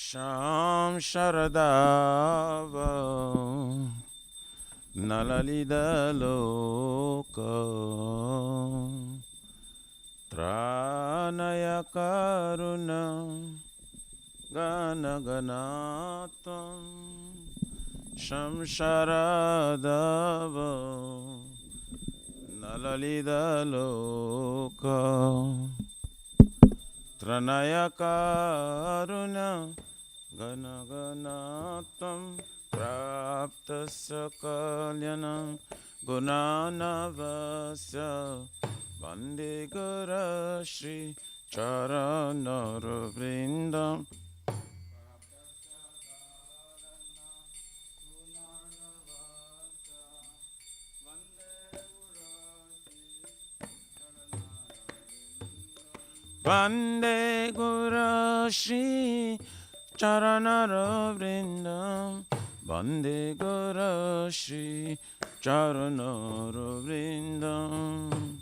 Sham Sharadava Nalalida Loka Tranaya Karuna Gana Ganatam Sham Sharadava Nalalida Loka Tranaya Karuna Gana Ganatam Praptasya Kalyanam Gunanavasya Vande Guru Shri Charanaravrindam Vande Guru Shri Charanaravrindam Vande Guru Shri Charanaravrindam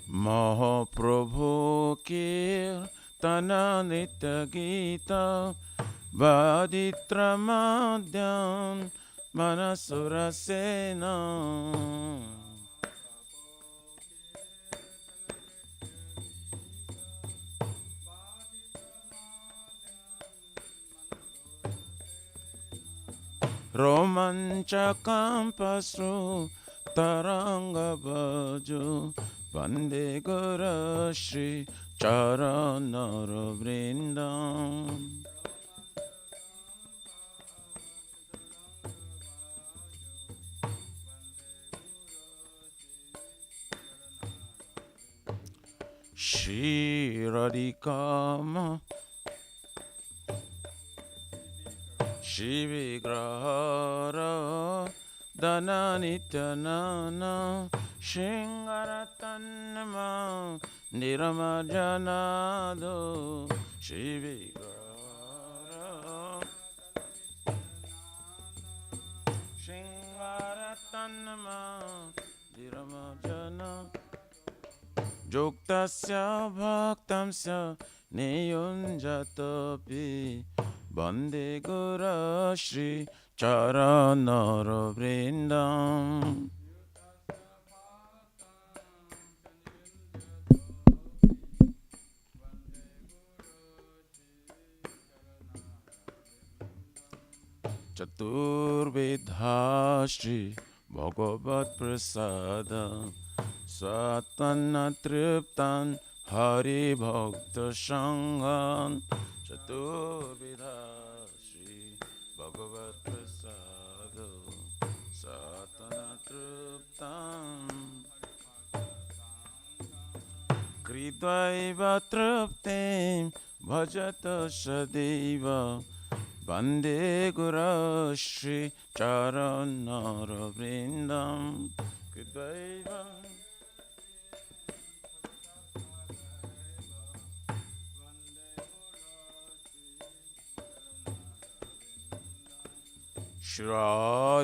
Mahaprabhu Kirtana Nitya Gita Vaditra Madhyam Manasura Sena Romanchakam Pasru Taranga Baju Vande Guru Shri Charanaravrindam Shri Radhikama Shri Vigrahara Dana Nityanana Shingaratanama Niramajanado Shri Vigrahara Shingaratanama Niramajana Joktasya Bhaktamsya Niyunjatapi Vande Guru Shri Charanaravrindam Chaturvedha Shri Bhagavat Prasada Satana Triptan Hari Bhakta Sanghan Chaturvedha Shri Bhagavat Prasada Satana Triptan Kridvaiva Triptim Bhajata Sadeva Vande Guru Shri Charanaravrindam Kridvaiva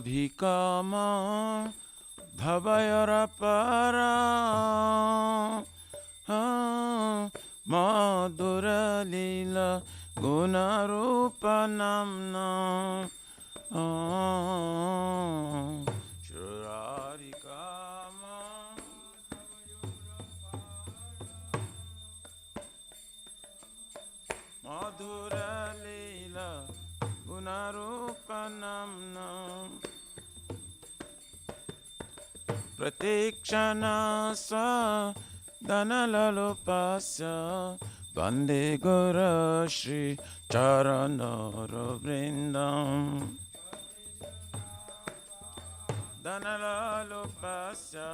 Shradhikama Bhavayarapara Madhura Lila Gunarupanamna Shradhikama Madhura Lila Gunarupanamna Pratikshana Sa Dhanalalopasya Vande Guru Shri Charanaravrindam Dhanalalopasya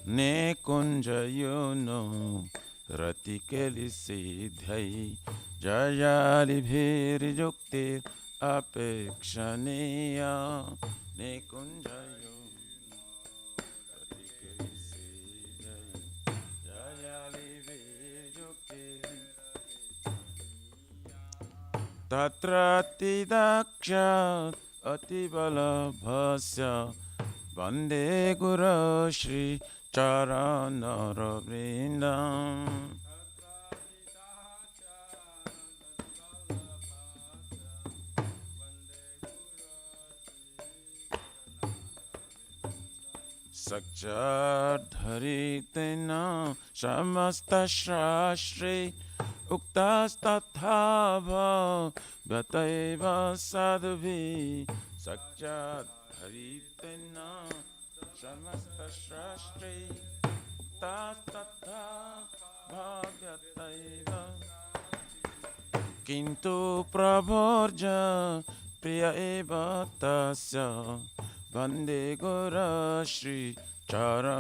Ne Kunjayono Ratikeli Siddhai Jayali Bhiri Jukti Apekshaniya Ne Kunjayono Ratikeli Siddhai Jayali Bhiri Jukti तत्रातिदक्ष अतिबलभस्य वन्दे गुरो श्री चरणरविन्दम् सच्चाधरितेन समस्तशास्त्रे उक्तस्तथा भवतैव साधुभिः सच्चाधरितेन समस्तशास्त्रे उक्तस्तथा भवतैव किन्तु प्रभोर्ज प्रिय एव तस्य वन्दे गुरो श्री चरणरविन्दम्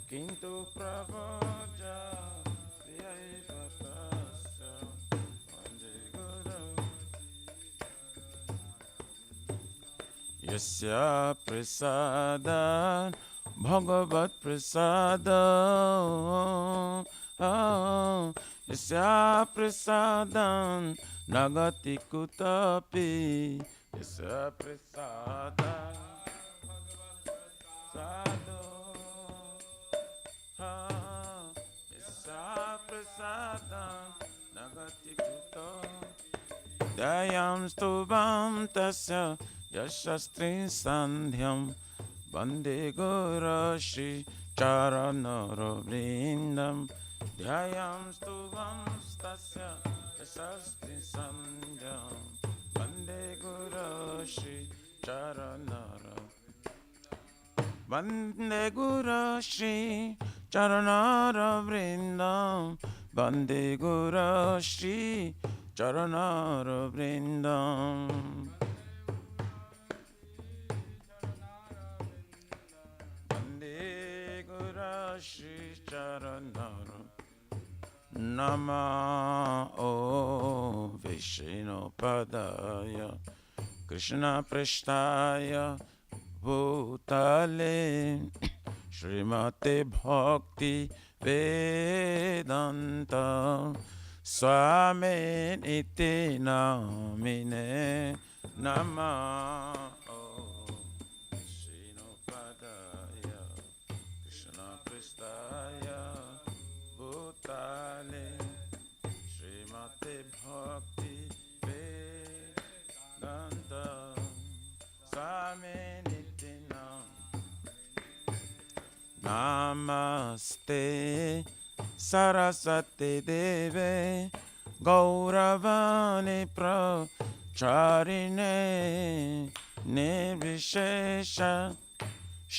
किन्तु प्रभोज प्रिय एव तस्य वन्दे गुरो यस्य प्रसादात् भगवत्प्रसादात् यस्य प्रसादान् न गति कुतपि यस्य प्रसादात् यस्य प्रसादान् न गति कुतपि दयां स्तुवां तस्य यशस्त्रिसन्ध्यं वन्दे गुरो श्री चरणरविन्दम् ध्यायां स्तुवां तस्य यशस्त्रिसन्ध्यं वन्दे गुरो श्री वन्दे गुरो श्री चरणरविन्दम् वन्दे गुरो श्री चरणरविन्दम् वन्दे गुरो श्री चरणरविन्दम् नमो विष्णुपदाय कृष्णपृष्ठाय भूतले श्रीमते भक्ति वेदान्त स्वामिनिति नामिने नमो विष्णुपदाय कृष्णपृष्ठाय भूतले श्रीमते भक्ति वेदान्त स्वामिनिति नमस्ते सरस्वती देवे गौरवाणी प्रचारिणे निर्विशेष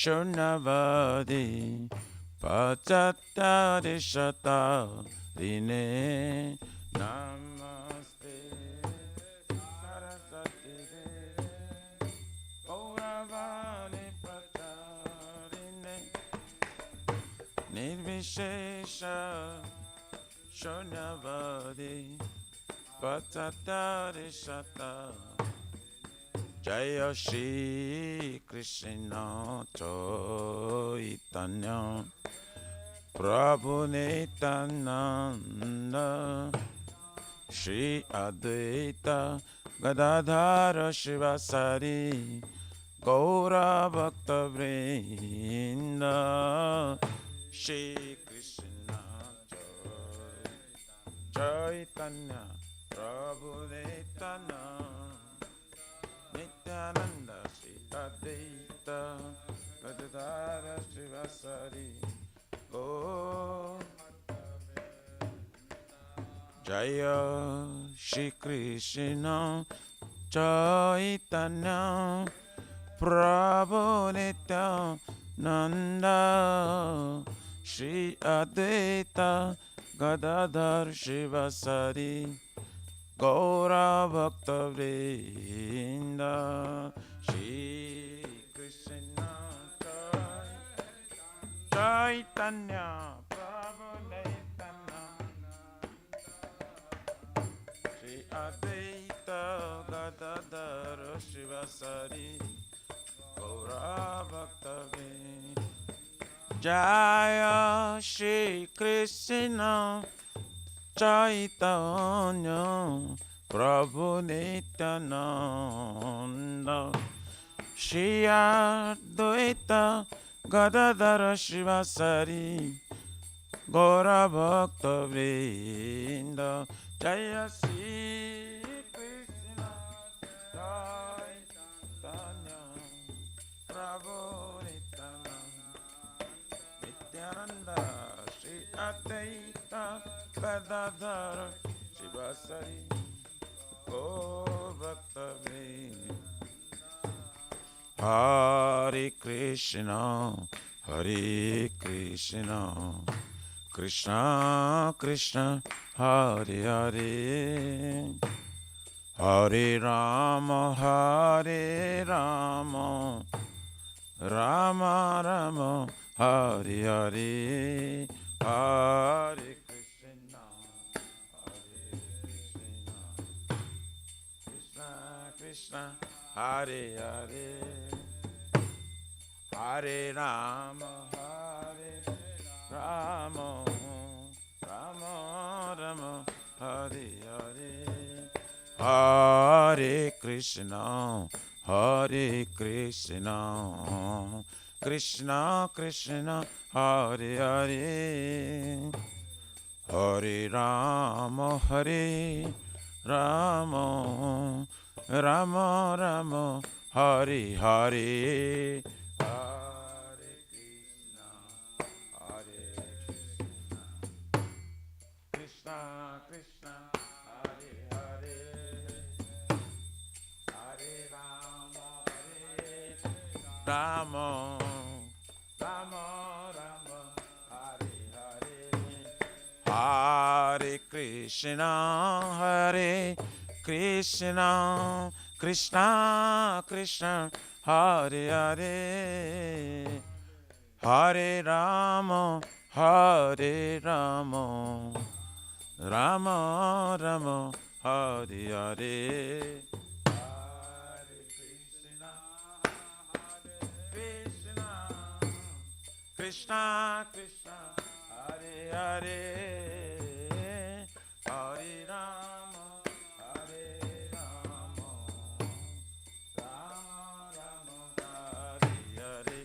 शून्यवादी पाश्चात्यादिशतारिणे नमस्ते सरस्वती देवे गौरवाणी प्रचारिणे निर्विशेष शून्यवादी पाश्चात्यादिशता जय श्री कृष्ण चैतन्य प्रभु नित्यानंद श्री अद्वैत गदाधर शिवासारि गौर भक्तवृंद श्री कृष्ण चैतन्य प्रभु नित्यानंद श्री अद्वैत गदाधर शिवासारि गो जय श्री कृष्ण चैतन्य प्रभु नित्यानंद श्री अद्वैत गदाधर शिवासारि गौर भक्तवृंद श्री कृष्ण चैतन्य प्रभु नित्यानंद श्री अद्वैत गदाधर शिवासारि गौर भक्तवृंद जय Shri Krishna Chaitanya Prabhu Nityananda Shri Advaita Gadadhara Shivasari Gaura Bhakta Vrinda Jaya Sri Krishna Chaitanya Prabhu Nityananda Shri Advaita Gadadhara Shivasari Gaura Bhakta Vrinda Hare Krishna Hare Krishna Krishna Krishna Hare Hare Hare Rama Hare Rama Rama Rama Hare Hare Hare Krishna Hare Krishna Krishna Krishna Hare Hare Hare Rama Hare Rama Rama Rama Hare Hare Hare Krishna Hare Krishna Krishna Krishna Hare Hare Hare Rama Hare Rama Rama Rama Hare Hare Hare Krishna Hare Krishna Krishna Hare Hare Hare Rama Hare Rama Rama Rama Hare Hare Hare Krishna Hare Krishna Krishna Krishna Hare Hare Hare Rama Hare Rama Rama Rama Hare Hare Hare Krishna Hare Krishna Krishna Krishna Hare Hare Hare Rama Hare Rama Rama Rama Hare Hare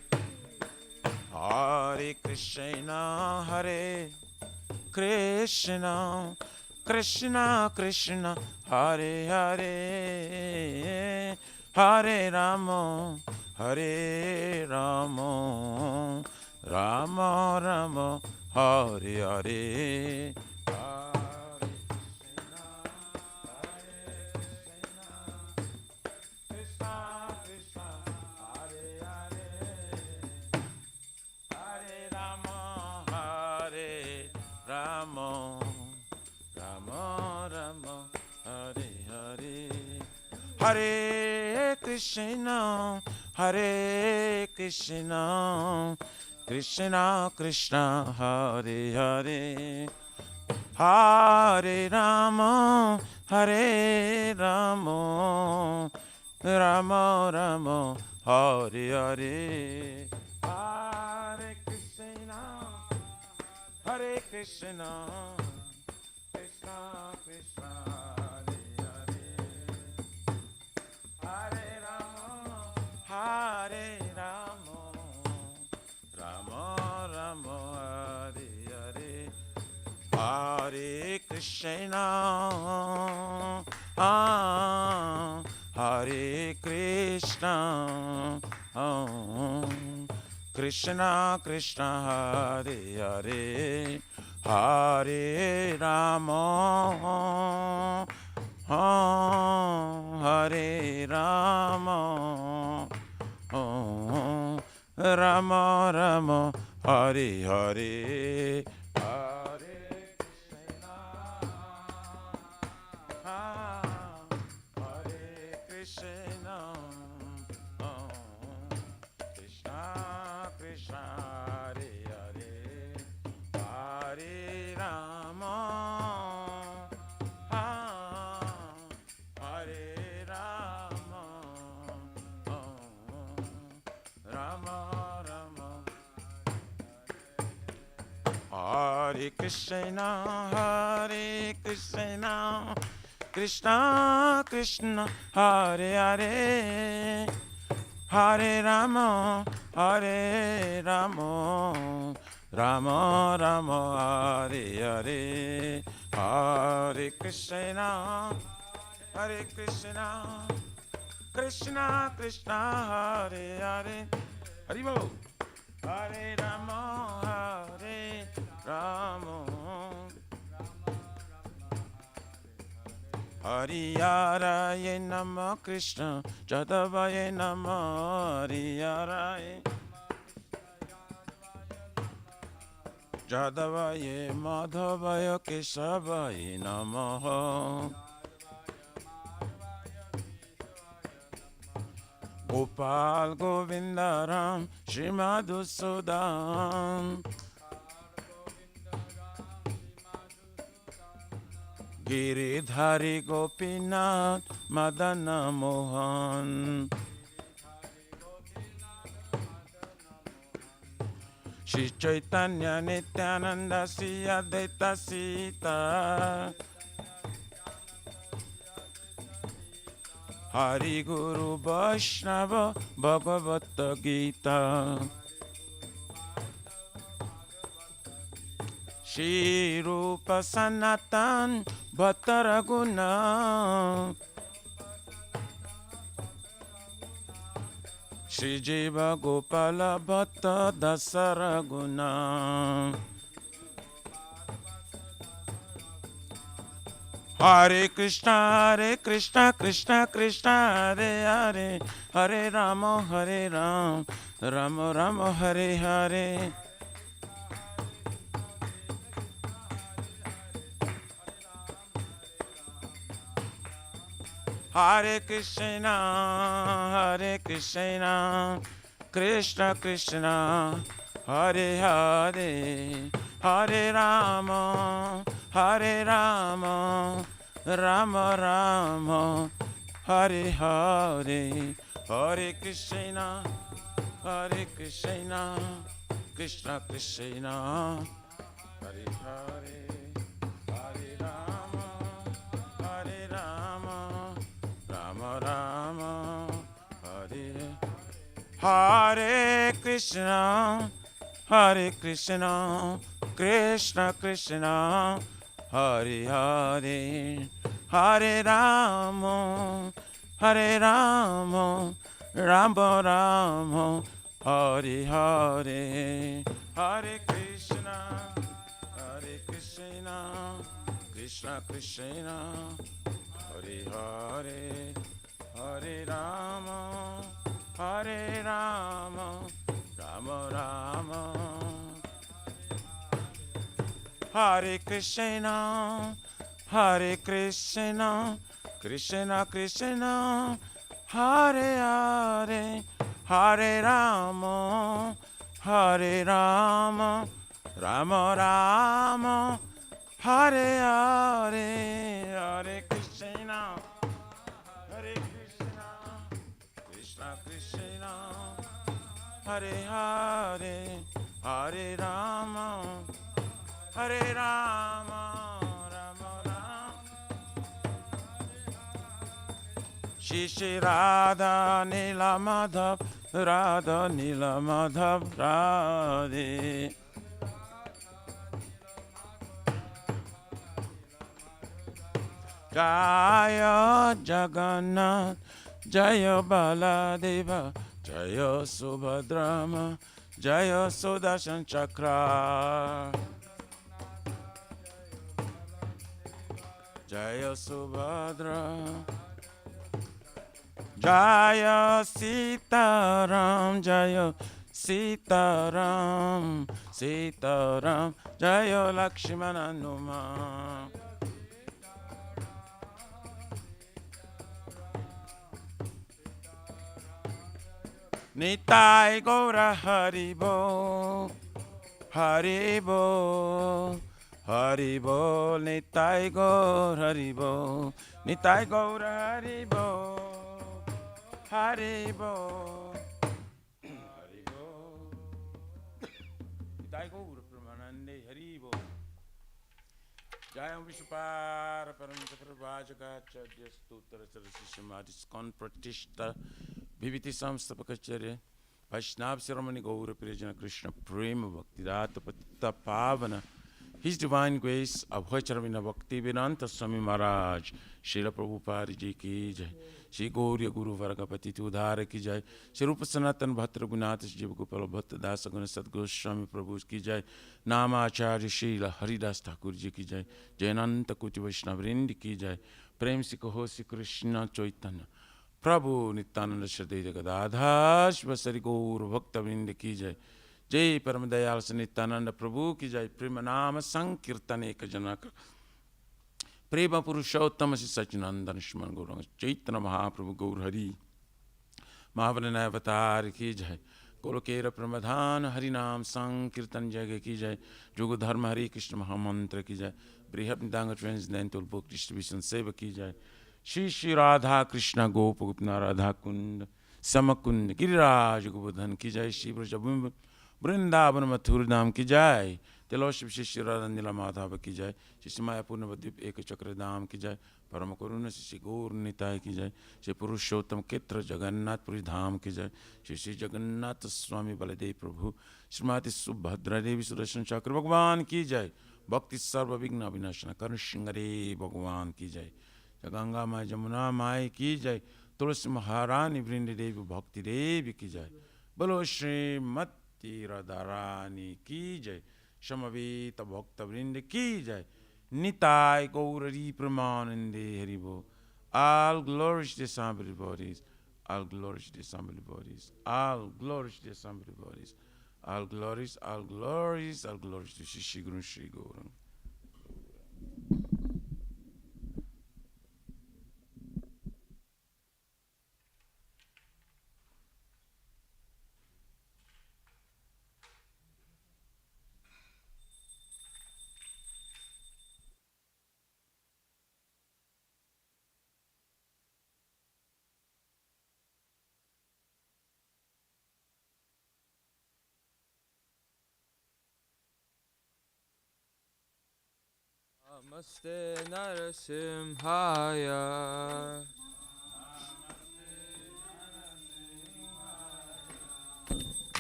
Hare Krishna Hare Krishna Krishna Krishna Hare Hare Hare Rama Hare Rama Rama Rama Hare Hare Hare Krishna Hare Krishna Krishna Hare Hare Hare Rama Hare Rama Rama Rama Hare Hare Hare Krishna Hare Krishna Krishna Krishna Hare Hare Hare Rama Hare Rama Rama Rama Hare Hare Hare Krishna Hare Krishna Krishna Krishna Hare Rama Hare Rama Rama Rama Hare Hare Hare Krishna Hare Krishna Krishna Krishna Hare Hare Hare Rama Hare Rama Rama Rama Hare Hare Hare Krishna Hare Krishna Krishna Krishna Hare Hare Hare Rama Hare Rama Rama Rama Hare Krishna, Hare Krishna, Krishna Krishna, Hare Hare, Hare Rama, Hare Rama, Rama Rama, Hare Hare, Hare Krishna, Hare Krishna, Krishna Krishna, Hare Hare, Haribo, Hare Rama, Hare Rama, Hariyaraye Nama Krishna, Jadavaye Nama, Hariyaraye, Jadavaye Madhavaya Kesavaye Namaha, Gopal Govindaram, Shrimadhusudan, Giridhari Gopinath, Madana Mohan, Shri Chaitanya Nityananda, Sri Advaita Sita, Hari Guru Vaishnava, Bhagavata Gita, Shri Rupa Sanatan, Bhatta Raguna, Shri Jiva Gopala Bhatta Dasaraguna, Hare Krishna, Krishna Krishna, Hare Hare, Hare Rama, Rama Rama, Hare Hare. Hare Krishna, Krishna Krishna, Hare Hare, Hare Rama, Rama Rama, Hare Hare, Hare Krishna, Krishna Krishna, Hare Hare, Hare Rama, Rama Rama, Hare Hare Krishna, Krishna Krishna, Hare Hare, Hare Rama, Rama Rama, Hare Hare, Hare Krishna, Krishna Krishna, Hare Hare, Hare Rama, Rama Rama, Hare Krishna, Krishna Krishna, Hare Hare, Hare Rama, Rama Rama, Hare Hare, Hare Krishna, Krishna Krishna, Hare Hare, Hare Rama, Rama Rama, Shri Radha Nila Madhav, Radha Nila Madhav, Radhe. Jaya Jagannath, Jaya Baladeva, Jaya Subhadrama, Jaya Sudarshan Chakra, Jaya Subhadra, Jaya Sitaram, Jaya Sitaram, Sitaram, Jaya Lakshmana Numa. Nitai Gaura Haribo, Haribo, Haribo, Nitai Gaura Haribo, Nitai Gaura Haribo, Haribo, Haribo, Nitai Gaura Pramanande Haribo. Jayam Vishupara Paramchakarvajagacharya Stutra Sarasishimadiskon Pratishta Viviti Samstapakacharya Vaishnav Siramani Gaura Prijana Krishna Prema Bhaktirata Patita Pavana. His Divine Grace of Vacharavina Bhakti Vedanta Swami Maharaj Srila Prabhupada Ji Ki Jai Shri Gauriya Guru Vargapati Udhara Ki Jai Shri Rupa Sanatan Bhatra Gunath Jiva Gopala Bhatta Dasa Guna Sadguru Swami Prabhu Ki Jai Nama Acharya Srila Haridas Thakur Ji Ki Jai Jayananta Kuti Vaishnavrind Ki Jai Prem Si Kaho Si Krishna Chaitanya Prabhu Nityananda Shraddha Gadadhar Shivasari Gaur Bhakta Vrind Ki Jai जय परम दयाल से नित्यानंद प्रभु की जय प्रेम नाम संकीर्तन एक जनक प्रेम पुरुषोत्तम श्री सच्चिदानंद स्मरण गौरंग चैतन्य महाप्रभु गौर हरि महावन अवतार की जय गोलोकेर प्रमधान हरि नाम संकीर्तन जय की जय जुग धर्म हरि कृष्ण महामंत्र की जय बृहद निदांग ट्रांसडेंटल बुक डिस्ट्रीब्यूशन सेवा की जय श्री श्री राधा कृष्ण गोप गोपना राधा कुंड समकुंड गिरिराज गोवर्धन की जय श्री ब्रज वृंदावन मथुर धाम की जय तिलोश श्री राधा नीला माधव की जय श्री मायापुर नवद्वीप एक चक्र धाम की जय परम करुण श्री गौर निताय की जय श्री पुरुषोत्तम क्षेत्र जगन्नाथपुरी धाम की जय श्री श्री जगन्नाथ स्वामी बलदेव प्रभु श्रीमती सुभद्रा देवी सुदर्शन चक्र भगवान की जय भक्ति सर्व विघ्न विनाशन कर्ण सिंहरे भगवान की जय गंगा माय जमुना माय की जय तुलसी महारानी वृंद देवी भक्ति देवी की जय बोलो श्रीमद राधारानी की जय समवेत भक्त वृंद की जय Nitai Gauri प्रमानंदे हरिबो all glories to somebody bodies all glories to somebody bodies all glories to somebody bodies all glories to Shri Guru Shri Gaurang. Namaste Narasimhaya.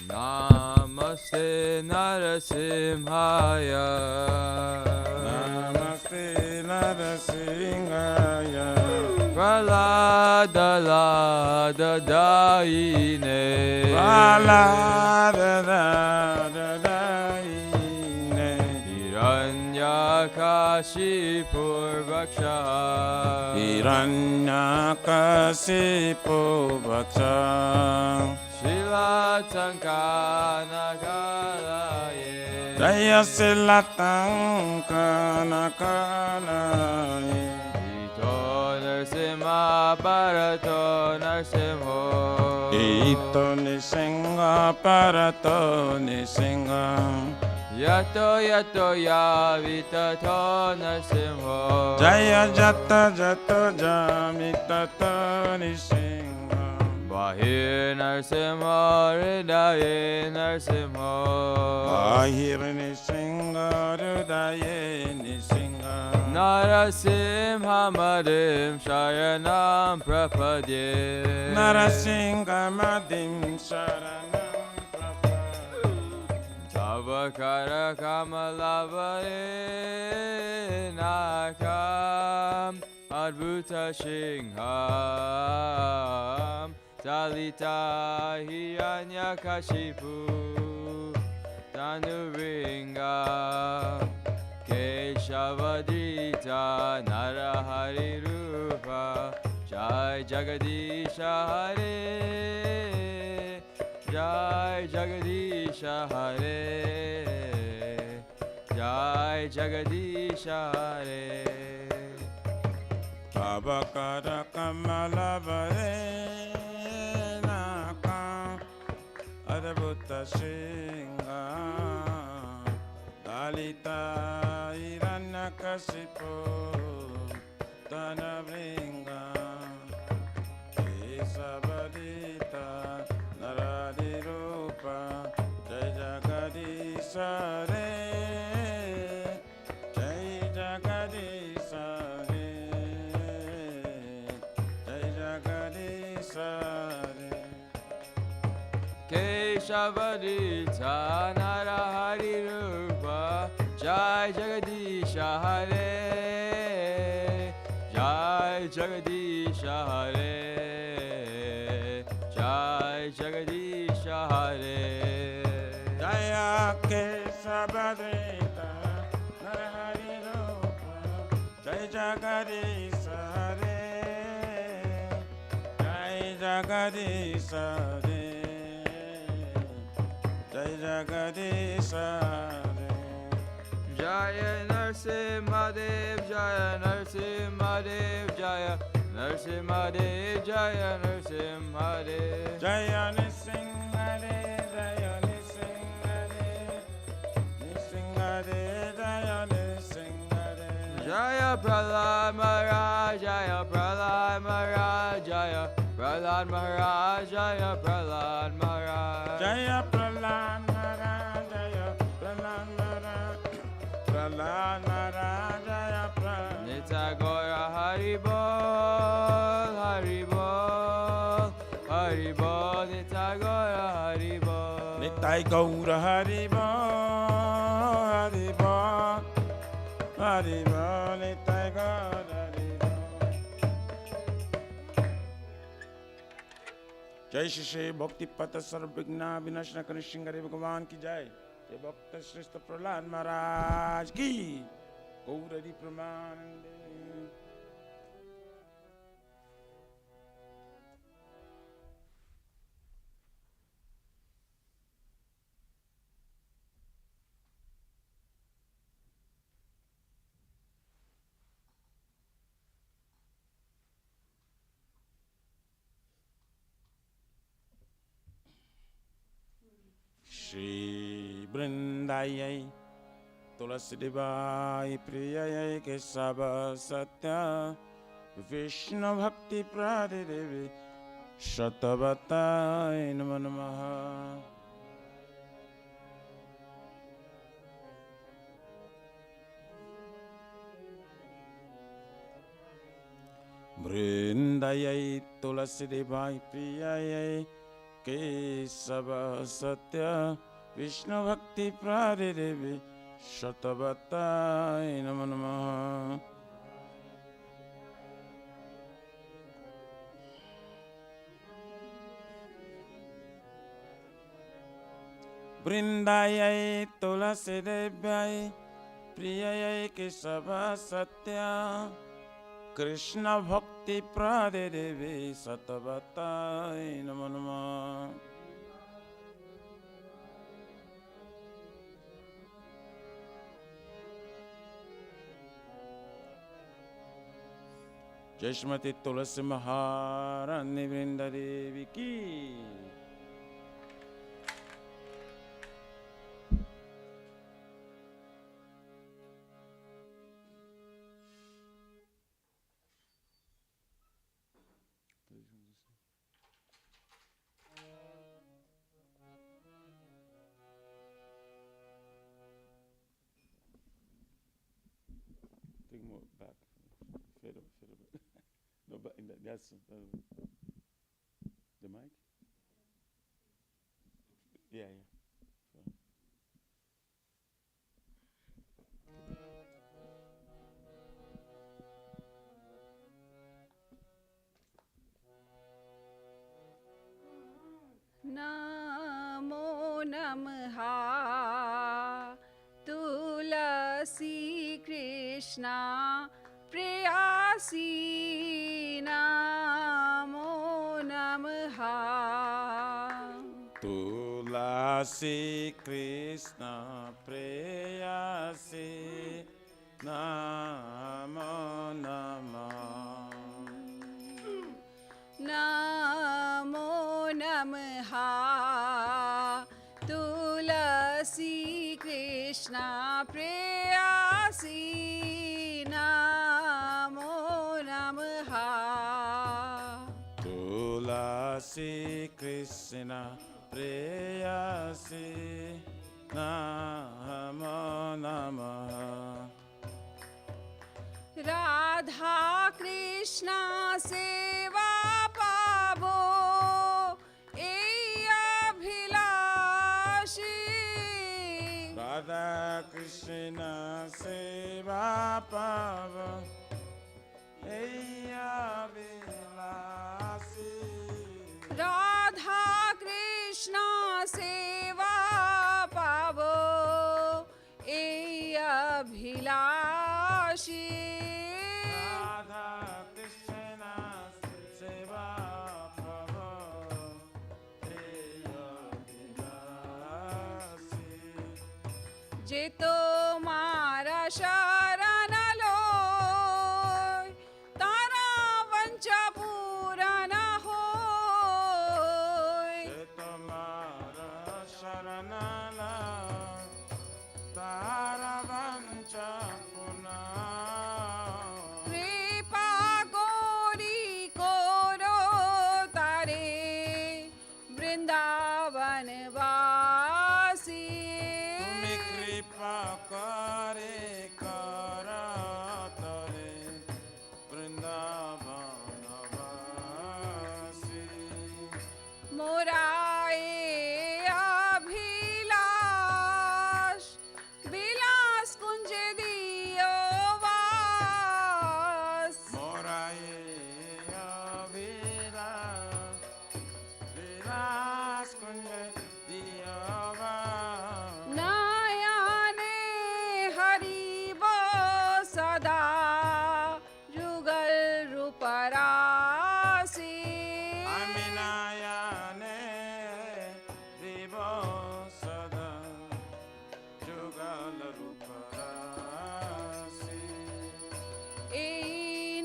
Namaste Narasimhaya. Namaste Narasimhaya. Pralada Lada Daine. Pralada Lada Daine. Hiranyakashipur Bhaksha. Hiranyakashipu Bhaksha. Shilatankanakalaye. Jaya Shilatankanakalaye. Ito Narsimha Bharato Narsimho. Ito Nisingha Parato Nisingha. Yato Yato Yavitato Narsimho. Jaya Jata Jato Jamitato Nisingha. Bahir Narsimho Hridaye Narsimho. Bahir Nisingha Hridaye Nisingha. Narasimha Madim Sharanam Prapadye. Narasingha Madim Sharanam Prapadye. Tavakara Kamalavare Nakam Adbhuta Singham Talita Hiranyakashipu Tanuringa Keshavadita Narahari Rupa Jai Jagadisha Hare Jai Jagadisha Hare Jai Jagadisha Hare. Abakara Kamalavare Nakam Adbhuta Singham Talita Hiranyakashipu Tanavringa Kesavadita Naradi Rupa Jai Jagadisha Re Jai Jagadisha Keshavarita Narahari Rupa Jai Jagadisha Hare Jai Jagadisha Hare Jai Jagadisha Hare Jaya Keshavarita Narahari Rupa Jai Jagadisha Hare Jai Jagadisha Hare Jai Jagadisha Hare Jaya Narsimhadev Jaya Narsimhadev Jaya Narsimhadev Jaya Narsimhadev Jaya Nisinghadev Jaya Nisinghadev Nisinghadev Jaya Nisinghadev Jaya Prahlad Maharaj Jaya Prahlad Maharaj Jaya Prahlad Maharaj Jaya Prahlad Maharaj Jaya Prahlad Maharaj Jaya Prahlad Maharaj Prahlad Maharaj Jaya Prahlad Nitya Gaura Hari Bol Hari Bol Hari Bol Nitya Gaura Hari Bol Nitai Gaura Hari Bol Hari Bol Hari Bol Nitai Gaura Hari Bol जय श्री श्री भक्ति पत सर्वविघ्न विनाशना करण सिंगारे भगवान की जय जय भक्त श्रेष्ठ प्रहलाद महाराज की Gauri प्रमानंदे Shri Vrindayai Tulasi Devai Priyayai Kesava Satya Vishnu Bhakti Pradidevi Shatavatai Namo Namaha Vrindayai Tulasi Devai Priyayai Kesava Satya Vishnu Bhakti Pradidevi Shatavatai Namo Namaha Vrindayai Tulasi Devai Priyayai Kesava Satya Krishna Bhakti Pradidevi Satavatai Namo Namaha Jai Shrimati Tulasi Maharani Vrinda Devi Ki Take more back. Fade a bit. No, but in that's the mic? Yeah, yeah. So. Namo Namaha Tulasi Krishna Preyasi Namo Namaha Tulasi Krishna Preyasi Namo Namaha Namo Namaha Tulasi Krishna Preyasi Namo Namaha Tulasi Krishna Preyasi Namo Namaha Radha Krishna Seva Pavo Eya Bhi Krishna seva pava Eya vilasi Radha Krishna seva pavo abhilashi Radha Krishna seva pava Eya vilasi যে তোমারা শরণ লয় তারা বঞ্চা পূরণ হয় Tamara Sharanala Taravancha Puna কৃপা করি করো তারে বৃন্দাবনবাসী Tumi Kripa Kare Karatare Vrindavanavasi মোরায়ে অভিলাষ বিলাস কুঞ্জে দিও বাস Moraye Avira Viras Kunja Diyava নয়নে হরিব সদা যুগল রূপরাশি Aminayane Vivo Sada Jugala Ruparasi এই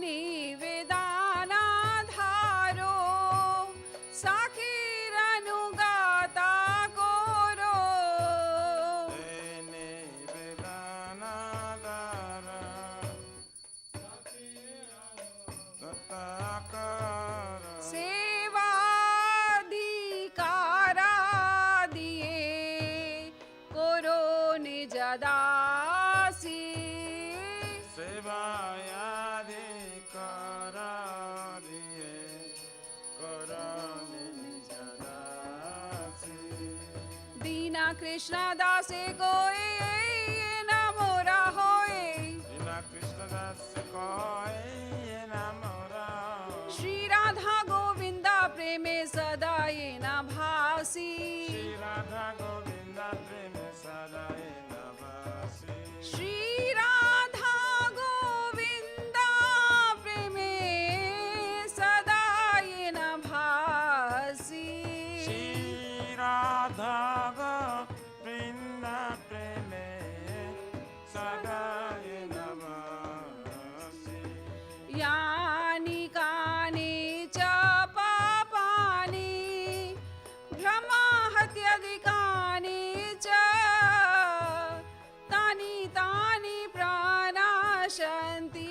নিবেদনা ধারো সাখির অনুগাতা করো Tene Vedana Dara Tatakara সেবাধিকারা দিয়ে করো নিজ দাসী Sevayadi Karadiye Karani Jadasi দীনা কৃষ্ণ দাসে গোয়ে নামরা হয়ে Dina Krishna Das Koi Namora Shri Radha Govinda প্রেমে সদাই না ভাসি Shri Radha Govinda Preme Sadai Navasi Shri Radha Govinda প্রেমে সদাই না ভাসি Shri Radha Govinda Preme Sadai Navasi यानि कानि च पापानि भ्रमाहत्यधिकानि च तानि तानि प्रणाशन्ति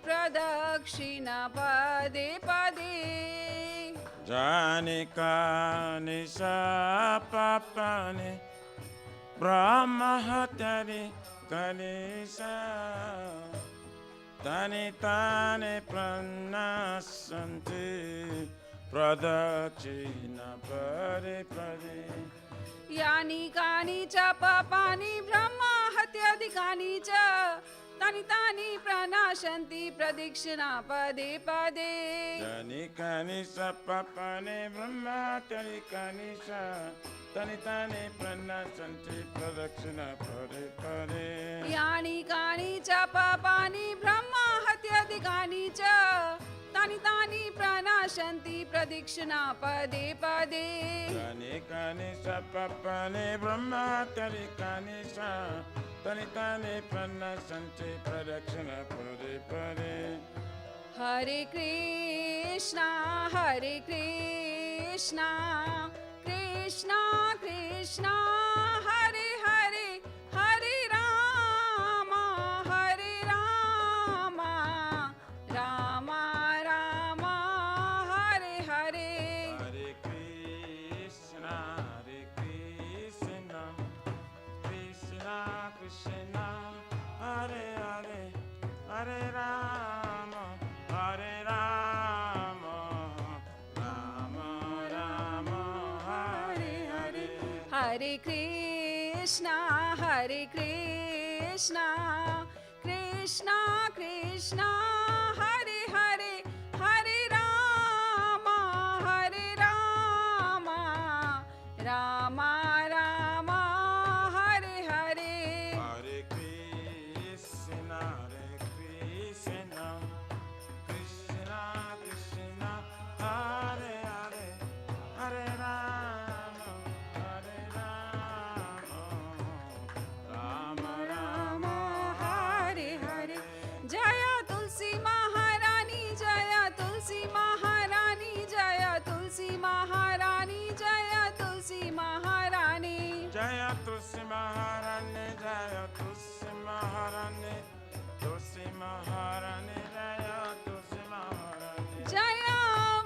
प्रदक्षिण पदे पदे Janikani Sapapani Brahmahatari Kanisa Tani Tani Pranasanti Pradakshina Pade Pade यानि कानि च पापानि ब्रह्माहत्याधिकानि च तानि तानि प्रणाशन्ति प्रदक्षिणा पदे पदे Janikani Sapapani Brahmatari Kanisa Tani Tani Pranasanti Pradakshina Pade Pade यानि कानि च पापानि ब्रह्माहत्याधिकानि च तानि तानि प्रणाशन्ति प्रदक्षिणा पदे पदे Janikani Sapapani Brahmatari Kanisa Tani Tani Pranasanti Pradakshina Pade Pade Hare Krishna Krishna Krishna Hare Hare Hare Ram Ram Ram Hare Hare Hare Krishna Krishna Krishna Hare Hare Hare Rama Hare Rama Rama Rama Hare Hare Hare Krishna Krishna, Hare Krishna, Krishna Krishna, Hare Hare, Hare Rama, Hare Rama, Rama Rama, Hare Hare. Hare Krishna, Krishna Krishna, Hare Hare, Hare Rama, Rama Rama, Hare Hare. Jaya Tulsi Maharani, Jaya Tulsi Maharani, Jaya Tulsi Maharani, Jaya Tulsi Maharani. Jaya Tulsi Maharani, Jaya Tulsi Maharani, Tulsi Maharani, Jaya Tulsi Maharani. Jaya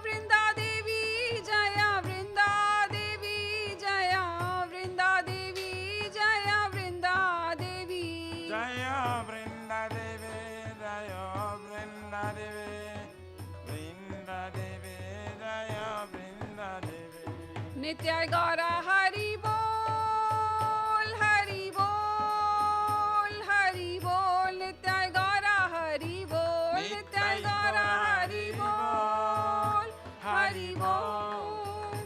Vrinda Devi, Jaya Vrinda Devi, Jaya Vrinda Devi, Jaya Vrinda Devi. Jaya Vrinda Devi, Jaya Vrinda Devi, Vrinda Devi, Jaya Vrinda Devi. Nitya Gaura Hari Bol, Hari Bol, Hari Bol, Nitya Gaura Hari Bol, Nitya Gaura Hari Bol, Hari Bol,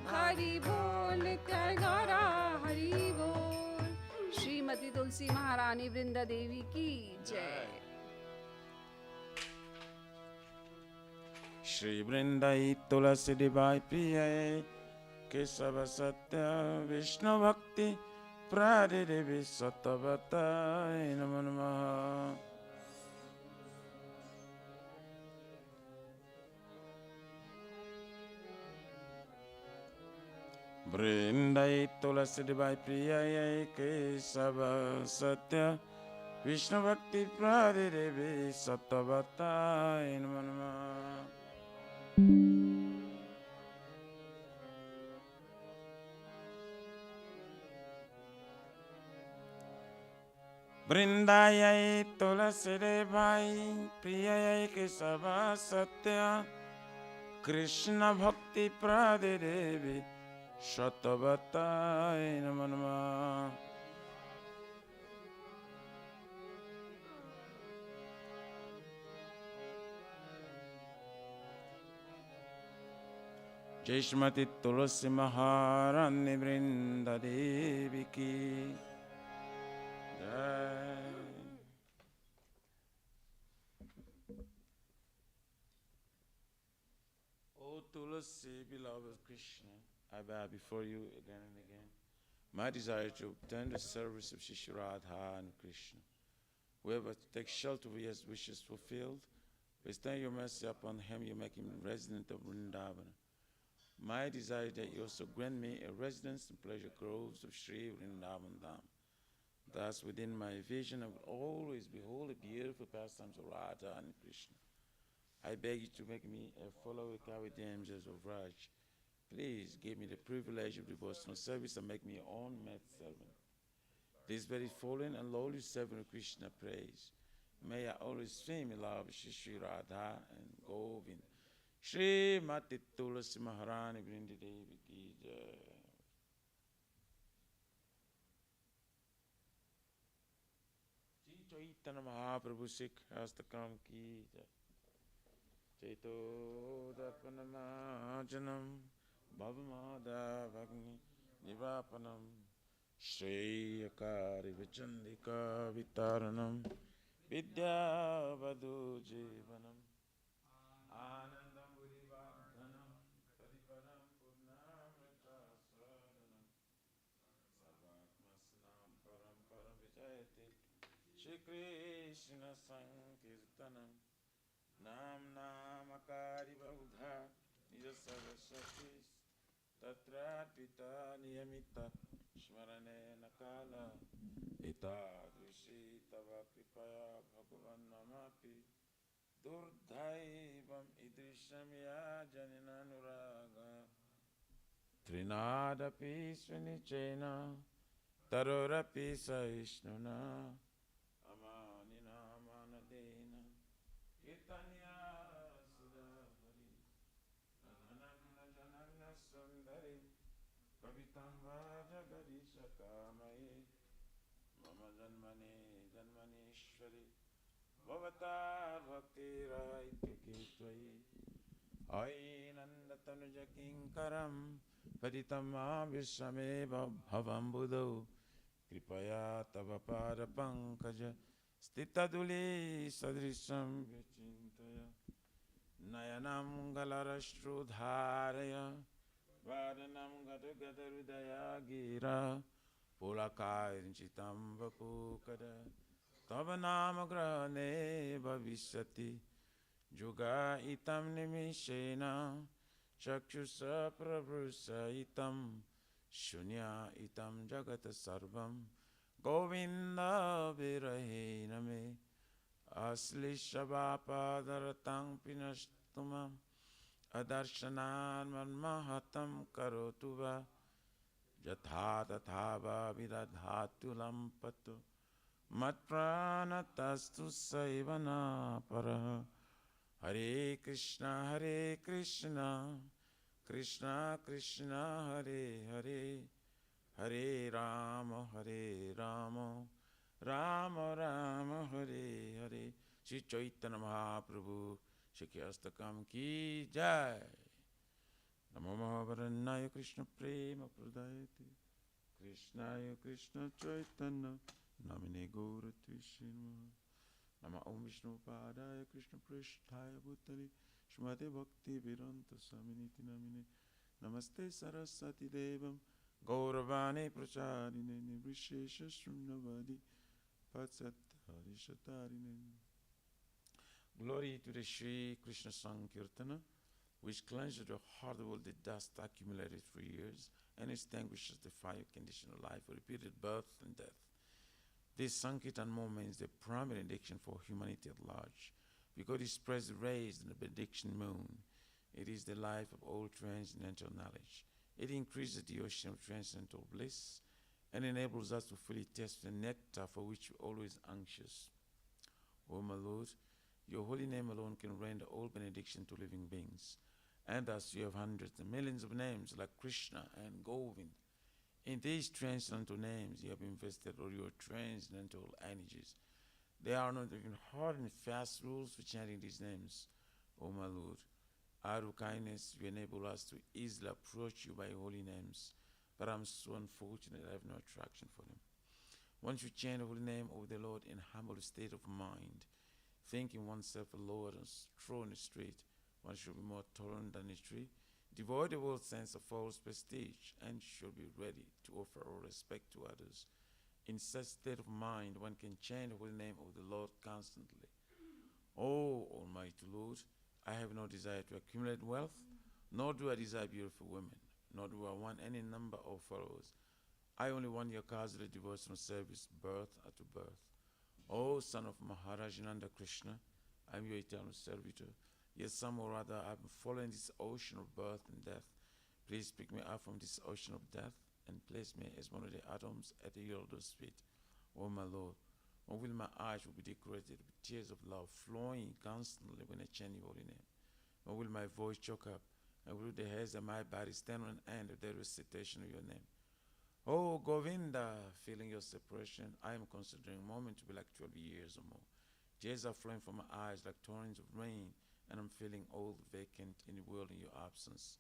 Hari Bol, Nitya Gaura Hari Bol. Shrimati Tulsi Maharani Vrinda Devi ki jai. Shri Vrindai Tulasi Devai Priyaye Kesava Satya Vishnu Bhakti Pradidevi Sattvatai Namo Namaha. Vrindai Tulasi Devai Priyaye Kesava Satya Vishnu Bhakti Pradidevi Sattvatai Namo Namaha. Vrindayai Tulasi Devai Priyayai Kesava Satya Krishna Bhakti Pradidevi Sattvatai Namo Namaha. Jai Shrimati Tulasi Maharani Vrinda Devi ki jai. O Tulasi, beloved Krishna, I bow before you again and again. My desire to obtain the service of Shri Radha and Krishna. Whoever takes shelter of his wishes fulfilled, bestow your mercy upon him, you make him resident of Vrindavan. My desire that you also grant me a residence in pleasure groves of Sri Vrindavan Dham. Thus, within my vision, I will always behold the beautiful pastimes of Radha and Krishna. I beg you to make me a follower of Kavidamjas of Raj. Please give me the privilege of devotional service and make me your own maidservant. This very fallen and lowly servant of Krishna praise. May I always swim in love with Shri Radha and Govind. Shri Mati Tulasi Maharani Vrindi Devi ki jai. Chaitanya Mahaprabhu Sikh Hastakam ki jai. Chaito Dapanamajanam Bhavamada Vagni Nivapanam Shri Akari Vichandika Vitaranam Vidya Vadu Jivanam Anandam Vivardhanam Kadiparam Purnamrita Swadanam Sarvatmasnam Param Param Vijayati Shri Krishna Sankirtanam Nam Namakari Baudha Nija Saraswatis Tatra Pita Niyamita Shmarane Nakala Ita Dushi Tava Kripaya Bhagavan Namapi Durdhaivam Idrisham Ya Janinanuraga Trinadapi Swanichena Tarorapi Saishnuna Amanina Manadena Kitanya Sudhavari Radhanam Sundari Kavitam Vajagadisha Kamaye Mama Janmani Janmanishwari Bhavatar Bhaktiraityaki Tvai Ainandatanuja Kinkaram Paditama Vishameva Bhavam Buddho Kripaya Tava Pada Pankaja Stitaduli Sadrisam Vichintaya Nayanam Galarashrudharaya Vadanam Gadagadarudaya Gira Pulakarinchitam Vapukada Tava Namagrane Bhavishyati Juga Itam Nimishena Chakshusa Prabhusa Itam Shunya Itam Jagata Sarvam Govinda Virahename Asli Shabapadaratang Pinashtumam Adarshanan Manmahatam Karotuva Jatha Tathava Vidadhatu Lampatu Matpranatastu Saivana Paraha Hare Krishna Krishna Krishna Hare Hare Hare Rama Rama Rama Hare Hare Shri Chaitanya Mahaprabhu Shikyastakam Ki Jai Namo Mahavarannaya Krishna Prema Pradayate Krishnaya Krishna Chaitanya Namine Gaura Tvishinu Nama Om Vishnu Padaya Krishna Prishtaya Bhutali Shmate Bhakti Viranta Saminiti Namine Namaste Saraswati Devam Gauravani Pracharine Nirvishesha Shunnavadi Patsatari Shatarine. Glory to the Shri Krishna Sankirtana, which cleanses the heart of all the dust accumulated for years and extinguishes the fire condition of life for repeated birth and death. This Sankirtan moment is the primary benediction for humanity at large, because it spreads rays in the benediction moon. It is the life of all transcendental knowledge. It increases the ocean of transcendental bliss and enables us to fully taste the nectar for which we're always anxious. O my Lord, your holy name alone can render all benediction to living beings. And thus you have hundreds and millions of names like Krishna and Govind. In these transcendental names you have invested all your transcendental energies. There are not even hard and fast rules for chanting these names. O my Lord, out of kindness you enable us to easily approach you by your holy names, but I'm so unfortunate I have no attraction for them. Once you chant the holy name of the Lord in humble state of mind, thinking oneself a lord and strong in the street, one should be more tolerant than a tree, devoid of all sense of false prestige, and should be ready to offer all respect to others. In such state of mind, one can chant the holy name of the Lord constantly. O Almighty Lord, I have no desire to accumulate wealth, nor do I desire beautiful women, nor do I want any number of followers. I only want your casual devotional service, birth after birth. O son of Maharaj Nanda Krishna, I am your eternal servitor. Yet some or other I have fallen in this ocean of birth and death. Please pick me up from this ocean of death and place me as one of the atoms at the Lord's feet. O my Lord, when will my eyes will be decorated with tears of love flowing constantly when I chant your holy name? When will my voice choke up, and will the hairs of my body stand on end of the recitation of your name? Oh Govinda, feeling your separation, I am considering a moment to be like 12 years or more. Tears are flowing from my eyes like torrents of rain, and I'm feeling old, vacant in the world in your absence.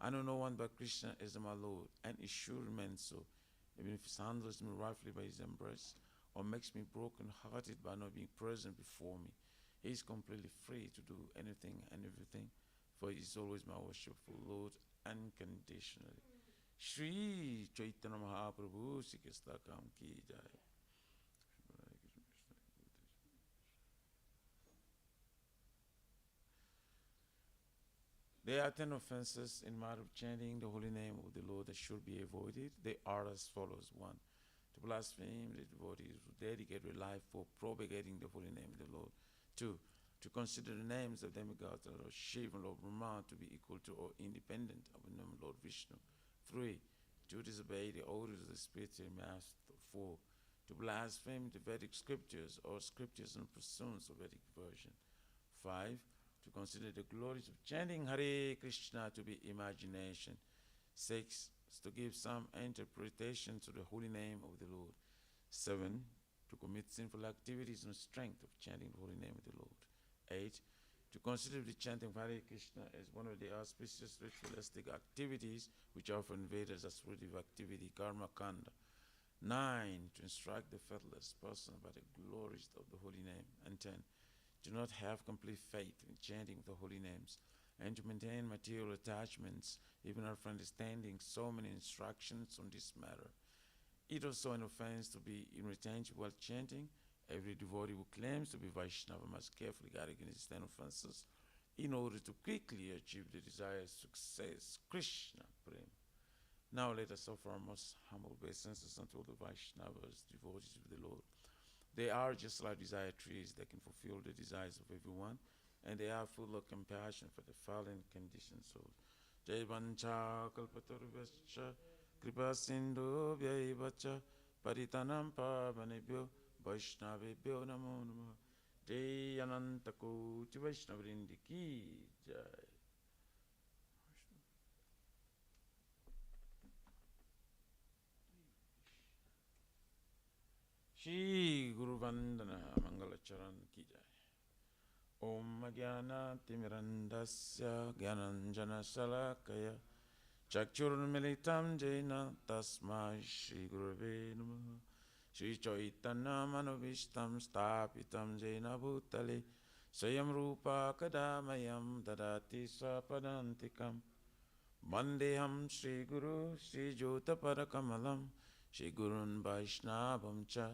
I know no one but Krishna is my Lord, and it should remain so, even if he handles me roughly by his embrace, or makes me broken-hearted by not being present before me. He is completely free to do anything and everything, for he is always my worshipful Lord unconditionally. Shri Chaitanya Mahaprabhu Sikistakam Ki Jai. There are 10 offenses in matter of chanting the holy name of the Lord that should be avoided. They are as follows. 1. To blaspheme the devotees who dedicate their life for propagating the holy name of the Lord. 2. To consider the names of demigods of Lord Shiva and Lord Brahma to be equal to or independent of the name of Lord Vishnu. 3. To disobey the orders of the spiritual master. 4. To blaspheme the Vedic scriptures or scriptures and pursuits of Vedic version. 5. To consider the glories of chanting Hare Krishna to be imagination. 6. To give some interpretation to the holy name of the Lord. 7. To commit sinful activities in strength of chanting the holy name of the Lord. 8. To consider the chanting of Hare Krishna as one of the auspicious ritualistic activities which often veered as a fruitive activity, karma kanda. 9. To instruct the faithless person about the glories of the holy name. And 10. Do not have complete faith in chanting the holy names, and to maintain material attachments, even after understanding so many instructions on this matter. It is also an offense to be irretentive while chanting. Every devotee who claims to be Vaishnava must carefully guard against these 10 offenses in order to quickly achieve the desired success. Krishna Prem. Now let us offer our most humble obeisances unto all the Vaishnavas, devotees of the Lord. They are just like desire trees that can fulfill the desires of everyone, and they are full of compassion for the fallen conditioned souls. Jai Vancha Kalpatarvascha Kripa Sindhu Vyaivacha Paritanam Pavanebhyo Vaishnavebhyo Namo Namaha. Jai Ananta Koti Vaishnavrinda Ki Jai. Shri Guru Vandana Mangala Charan Ki Jai. Om Jnana Timirandasya Gyananjana Salakaya Chakchurmilitam Jena Tasmai Shri Gurave Namaha. Shri Chaitanya Manavishtam Stapitam Jena Bhutale Swayam Rupa Kadamayam Dadati Sapadantikam Vandeham Shri Guru Shri Jyotaparakamalam Shri Gurun Vaishnavam Cha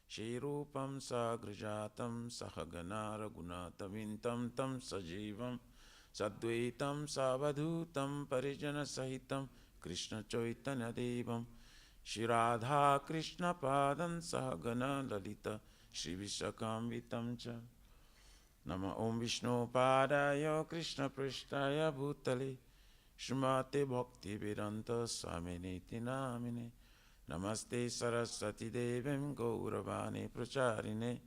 Shri Rupam Sagrajatam Sahagana Raghunatavintam Tam Sajivam Sadvaitam Savadhutam Parijana Sahitam Krishna Chaitanya Devam Shri Radha Krishna Padan Sahagana Lalita Shri Vishakam Cha Nama Om Vishnu Padaya Krishna Prishtaya Bhutale Shrimate Bhakti Vedanta Swaminiti Namine Namaste Saraswati Devim Gauravani Pracharine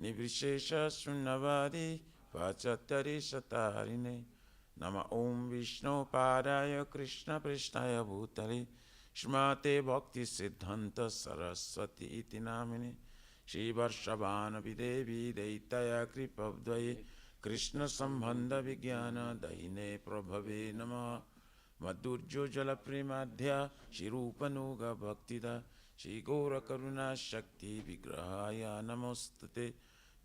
Nivishesha Sunnavadi Vachatyari Satarine Nama Om Vishnu Padaya Krishna Prishnaya Bhutale Shrimate Bhakti Siddhanta Saraswati Iti Namine Shri Varshavana Videvi Deitaya Kripavdvaye Krishna Sambandha Vijnana Daine Prabhave Namaha Madhurjo Jala Premadhya Shri Rupanuga Bhaktida Shri Gaura Karuna Shakti Vigrahaya Namostate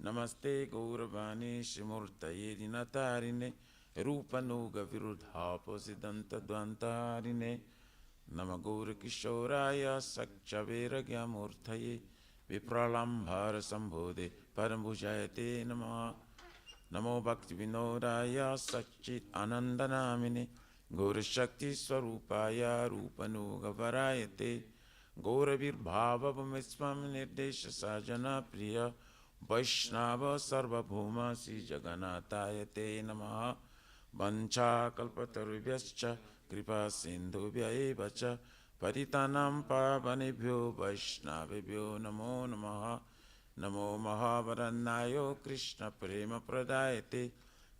Namaste Gauravani Shri Murtaye Dinatarine Rupanuga Virudha Posidanta Dvantarine Nama Gaura Kishoraya Sakchavera Gyamurtaye Vipralambhara Sambhode Parambhujayate Namaha Namo Bhakti Vinodaya Satchit Anandanamine Gaura Shakti Swarupaya Rupanuga Varayate Gaura Virbhava Vamesvam Nirdesha Sajana Priya Vaishnava Sarva Bhuma Si Jaganatayate Namaha Vancha Kalpatarubhyascha Kripa Sindhubhya Evacha Paritanam Pavanebhyo Vaishnavebhyo Namo Namaha Namo Mahavaranayo Krishna Prema Pradayate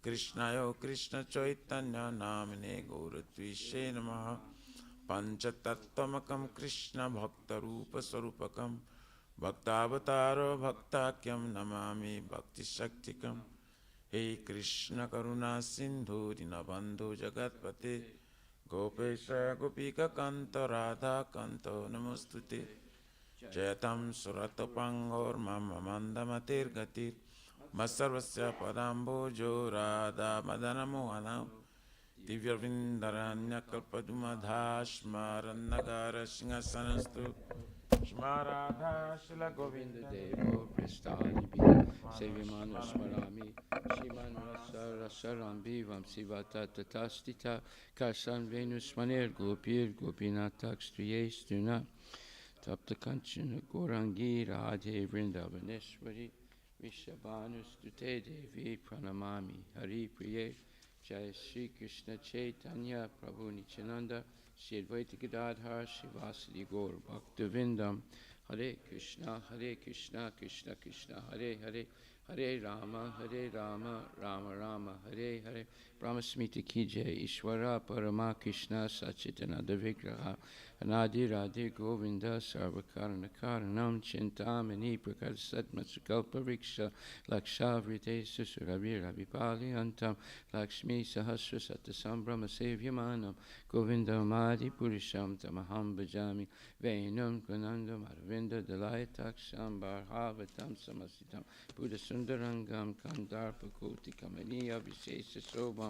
Krishnayo Krishna Chaitanya Namine Gauratvishe Namaha Panchatattvamakam Krishna Bhakta Rupa Sarupakam Bhaktavataro Bhaktakyam Namami Bhakti Shaktikam Hey Krishna Karuna Sindhu Dinabandhu Jagatpate Gopesha Gopika Kanta Radha Kanto Namostute Jayatam Suratapangor Mama Mandamatir Gatir Masarvasya Padambojo Radha Madana Mohana Divyavindaranya Kalpaduma Shmaranagara Singasanastu Shmaradha Shila Govinda Devo Prestali Sevimanu Smarami Shiman Rasaram Bivam Sivata Tatastita Kasan Venus Maner Gopir Gopinatak Striyestuna Tapta Kanchana Gorangi Radhe Vrindavaneshwari Vishabhanu Stute Devi Pranamami Hari Priye Jai Shri Krishna Chaitanya Prabhu Nityananda Shri Advaita Gadadhar Shivasadi Gaur Bhaktivindam Hare Krishna, Krishna Krishna, Hare Hare, Hare Rama, Rama Rama, Hare Hare. Brahmasmita ki jai, Ishwara Parama Krishna Sachitananda Vigraha, Anadi Radhe Govinda Sarvakarana Karanam Chintamani Prakar Satma Sukalpa Riksha Laksha Vrite Susuravira Vipali Antam Lakshmi Sahasra Satasambhrama Sevyamanam Govinda Madi Purisham Tamaham Bhajami Venam Kanandam Arvinda Dalayataksam Barhavatam Samasitam Buddha Sundarangam Kandarpa Koti Kamaniya Vishesha Sobam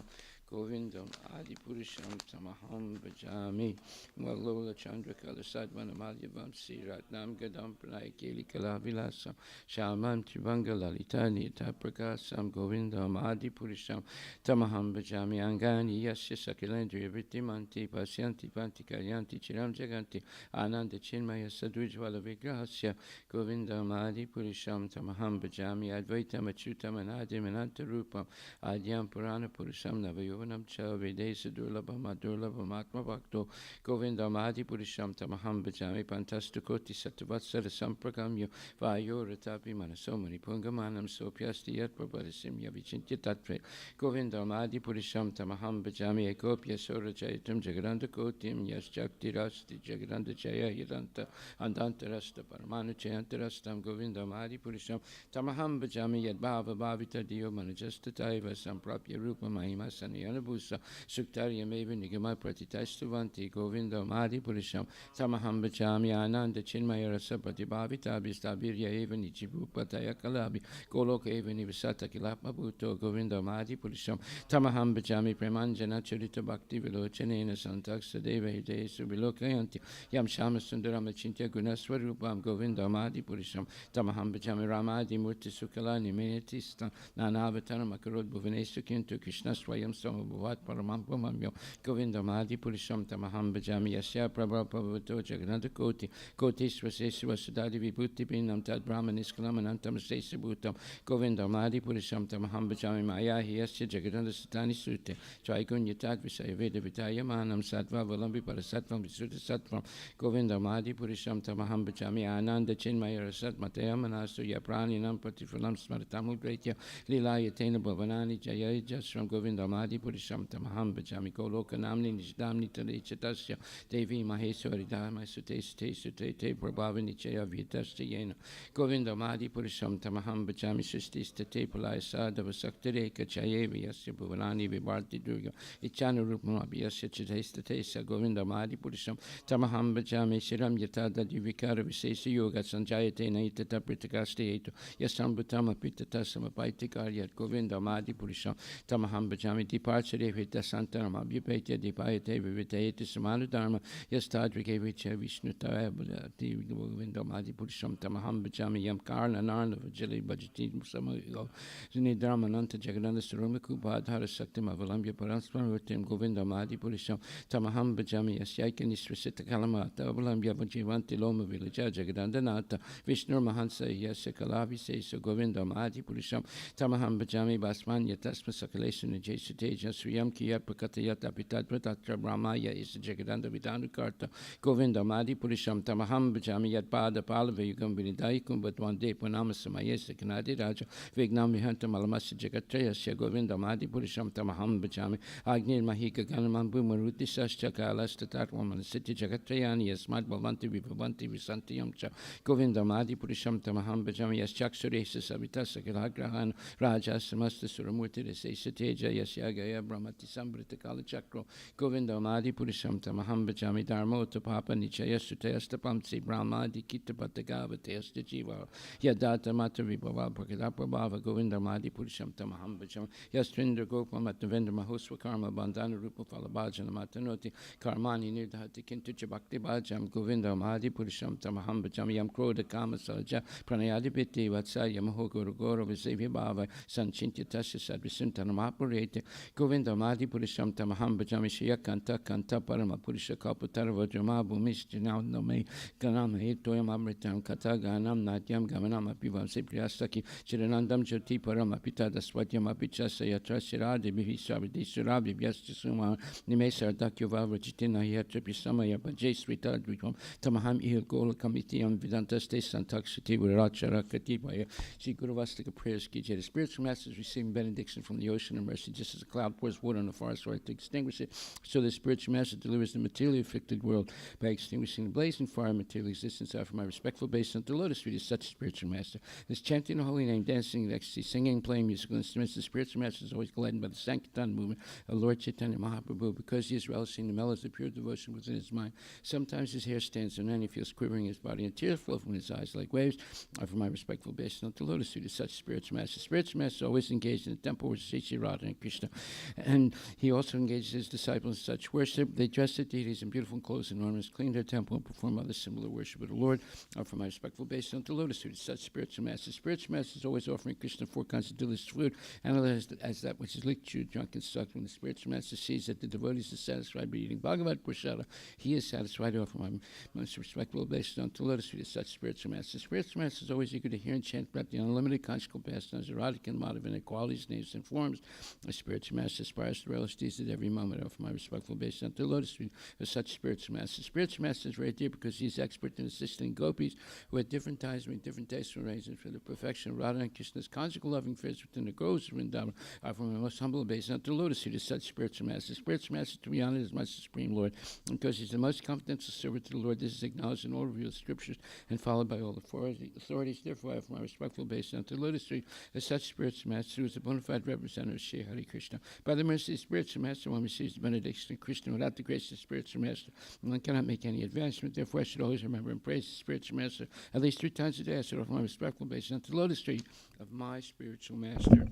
Govindam Adi Purusham Tamaham Bhajami Malola Chandra Kala Sadvana Malyavam Siratnam Gadam Pranay Keli Kala Vilasam Shamam Tribanga Lalita Nita Prakasam Govindam Adi Purusham Tamaham Bhajami Angani Yasya Sakilendriya Vrittimanti Pasyanti Panti Karyanti Chiram Jaganti Ananda Chinmaya Sadujvala Vigrahasya Govindam Adi Purusham Tamaham Bhajami Advaitam Achutam Anadim Ananta Rupam Adyam Purana Purusham Navayo Cha Vedesa Durlabha Madurlabha Matma Bhakto Govindam Adi Purisham Tamaham Bhajami Pantastukoti Satavatsara Sampragamyo Vayo Ratapi Manasomani Pungamanam Sopyasti Yat Prabhadasim Yavichinti Tatre Govindam Adi Purisham Tamaham Bhajami Ekopya Sora Jaitam Jagaranda Kotim Yas Jakti Rasti Jagaranda Jaya Yadanta Andanta Rasta Paramanu Chayanta Rastam Govindam Adi Purisham Tamaham Bhajami Yad Bhava Bhavita Dio Manajasta Taiva Samprapya Rupa Mahima Sani Anabusa Suktarya Meva Nigama Pratitastuvanti Govinda Madi Purisham Tamaham Bhajami Ananda Chinmaya Rasa Pratibhavita Bistabirya Eva Nichibu Pataya Kalabi Goloka Eva Nivasata Kilapa Bhuto Govinda Madi Purisham Tamaham Bhajami Premanjana Charita Bhakti Vilochanena Santaksa Deva Hidaya Subilokayanti Yam Shama Sundarama Chintya Gunaswarupam Govinda Madi Purisham Tamaham Bhajami Ramadi Murti Sukalani Menetista Nanavatanam Makarod Bhuvanesu Kintu Krishna Swayam Bhavat Paramampamamyo Govinda Madi Purisham Tamaham Bhajami Yasya Prabha Prabhuto Jagananda Koti Koti Swaseswa Sudadi Vibhuti Binam Tad Brahmaniskalam Anantam Sesa Bhutam Govinda Madi Purisham Tamaham Bhajami Maya Yasya Jagananda Satani Sute Chaikunya Tad Visaya Veda Vitaya Manam Sattva Valambi Parasatvam Visuddha Sattvam Govinda Madi Purisham Tamaham Bhajami Ananda Chinmaya Rasat Mataya Manasu Yapraninam Patifulam Smartamu Gretya Lilaya Tena Bhavanani Jaya Jasram Govinda Madi Purisham Tamaham Bhajami Goloka Namni Nishdamni Tale Chatasya Devi Maheswari Dharma Sute Sute Sute Te Prabhavani Chaya Vitasya Yena Govinda Madi Purisham Tamaham Bhajami Sustista Te Palaya Sadhava Saktareka Chayevi Yasya Bhuvanani Vibharti Durga Ichana Rupamabi Yasya Chitesta Tesa Govinda Madi Purisham Tamaham Bhajami Shiram Yatada Divikara Visesa Yoga Sanjayate Naitata Pritakasteyetu Yasam Bhutama Pitatasama Paitikaryat Govinda Madi Purisham Tamaham Bhajami Departure Vita Santaram Abhyapetya Dipayate Vivitayate Samana Dharma Yastadrike Vicha Vishnu Tarabhati Govinda Madi Purisham Tamaham Bhajami Yam Karna Narna Vajali Bhajati Musamago Nidharma Nanta Jagananda Saramaku Bhadhara Saktim Avalambya Paransman Rutim Govinda Madi Purisham Tamaham Bhajami Yasyaika Nisrasita Kalamata Avalambya Vajivanti Loma Villaja Jagananda Nata Vishnu Mahansa Yasya Kalavi Sesa Govinda Madi Purisham Tamaham Bhajami Basman Yatasma Sakalesuna Jesuteja Sriyam Kiya Prakatayata Pitadvatatra Brahmaya Isa Jagadanda Vidanu Karta Govinda Madi Purisham Tamaham Bhajami Yat Pada Palava Yugam Vinidaikum Bhatwande Punama Samayesa Kanadi Raja Vignam Vihanta Malamasa Jagatrayasya Govinda Madi Purisham Tamaham Bhajami Agnir Mahika Ganamam Bumaruti Sascha Kalasta Tatwaman City Jagatrayani Yasmat Bhavanti Vibhavanti Visanti Yamcha Govinda Madi Purisham Tamaham Bhajami Yaschaksuresa Savitasa Kilagrahan Raja Samasta Suramurti Resesa Teja Yasyagaya Brahmati Sambrita Kala Chakro Govinda Madi Purisham Tamaham Bhajami Dharmota Papa Nichaya Sutayasta Pamsi Brahmadi Kita Patagava Teasta Jiva Yadata Mata Vibhava Prakadapa Bhava Govinda Madi Purisham Tamaham Bhajami Yastrindra Gopal Matavendra Mahuswa Karma Bandhana Rupa Falabhajana Matanoti Karmani Nirdhati Kintucha Bhakti Bhajam Govinda Madi Purisham Tamaham Bhajami Yam Krodha Kama Salja Pranayadi Piti Vatsaya Mahoguru Goro Visevya Bhava Sanchintya Tasya Sadvisuntanam Apurete Govinda Madi Purisham Tamaham Bajami Shaya Kanta Kanta Parama Purisha Kaputara Vajrama Bhumish Janam Ganam Hetoyam Amritam Kata Ganam Natyam Gamanam Apivam Sipriastaki Chiranandam Jyoti Parama Pita Daswatyam Apicha Sayatra Shiradi Bihi Sabdi Shirabi Vyastisuma Nimesar Dakyova Vajitina Yatra Pisamaya Bajay Swita Dvikom Tamaham Il Gola Kamitiam Vedanta Ste Santakshiti Virachara Katipaya Shri Guruvastika prayers Kije. The spiritual masters receiving benediction from the ocean of mercy, just as a cloud pours water on the forest fire to extinguish it, so the spiritual master delivers the materially afflicted world by extinguishing the blazing fire of material existence. I offer my respectful base unto the lotus feet of such a spiritual master. This chanting the holy name, dancing in ecstasy, singing, playing musical instruments, the spiritual master is always glidden by the Sankirtan movement of Lord Chaitanya Mahaprabhu, because he is relishing the mellows of pure devotion within his mind. Sometimes his hair stands on end, he feels quivering in his body, and tears flow from his eyes like waves. I offer my respectful base unto the lotus feet of such a spiritual master. Spiritual master is always engaged in the temple with Sri Radha and Krishna, and he also engages his disciples in such worship. They dress their deities in beautiful clothes and ornaments, clean their temple, and perform other similar worship of the Lord. I offer my respectful base unto the lotus feet of such spiritual master. Spiritual master is always offering Krishna 4 kinds of delicious food, analyzed as that which is licked, chewed, drunk, and sucked. When the spiritual master sees that the devotees are satisfied by eating Bhagavad Prasada, he is satisfied. I offer my most respectful base unto the lotus feet of such spiritual master. Spiritual master is always eager to hear and chant about the unlimited conjugal pastimes, erotic and Madhav inequalities, names, and forms. The spiritual master aspires to relish these at every moment. I offer my respectful base unto the lotus feet of such spiritual master. Spiritual master is very dear because he is expert in assisting gopis who at different times bring different tasteful arrangements for the perfection of Radha and Krishna's conjugal loving affairs within the groves of Vrindavan. I offer my most humble base unto the lotus feet of such spiritual master. Spiritual master to be honored as my supreme Lord, because he is the most confidential servant to the Lord. This is acknowledged in all revealed scriptures and followed by all authorities. Therefore, I offer my respectful base unto the lotus feet of such spiritual master, who is a bona fide representative of Shri Hare Krishna. By the mercy of the spiritual master, one receives the benediction of Krishna. Without the grace of the spiritual master, one cannot make any advancement. Therefore, I should always remember and praise the spiritual master at least 3 times a day. I should offer my respectful base unto the lotus feet of my spiritual master.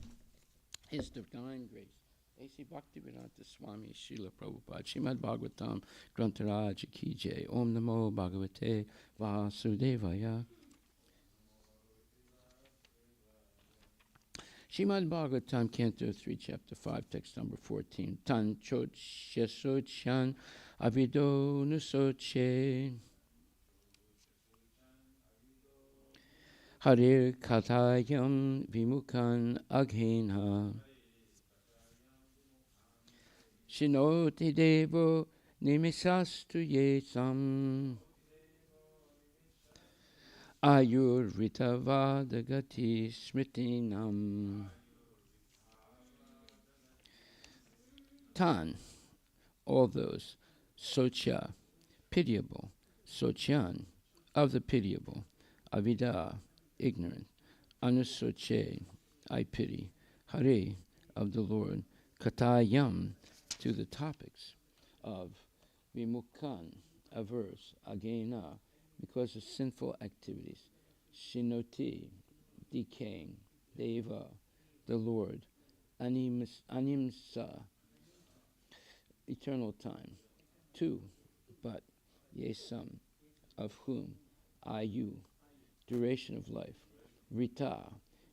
His divine grace. A.C. Bhaktivedanta Swami Srila Prabhupada Srimad Bhagavatam Grantaraj Ki Jai. Om Namo Bhagavate Vasudevaya. Srimad Bhagavatam Canto 3, Chapter 5, Text number 14. Tan Chot Shesochan Avido Nusoche Harir Katayam Vimukan Aghena Shinoti Devo Nimisastu Yesam Ayur Ritavadagati Smritinam. Tan, all those. Socha, pitiable. Sochan, of the pitiable. Avida, ignorant. Anusoche, I pity. Hare, of the Lord. Katayam, to the topics of Vimukan, averse. Agena, because of sinful activities. Shinoti, decaying. Deva, the Lord. Animsa, eternal time. 2, but. Yesam, of whom. Ayu, duration of life. Rita,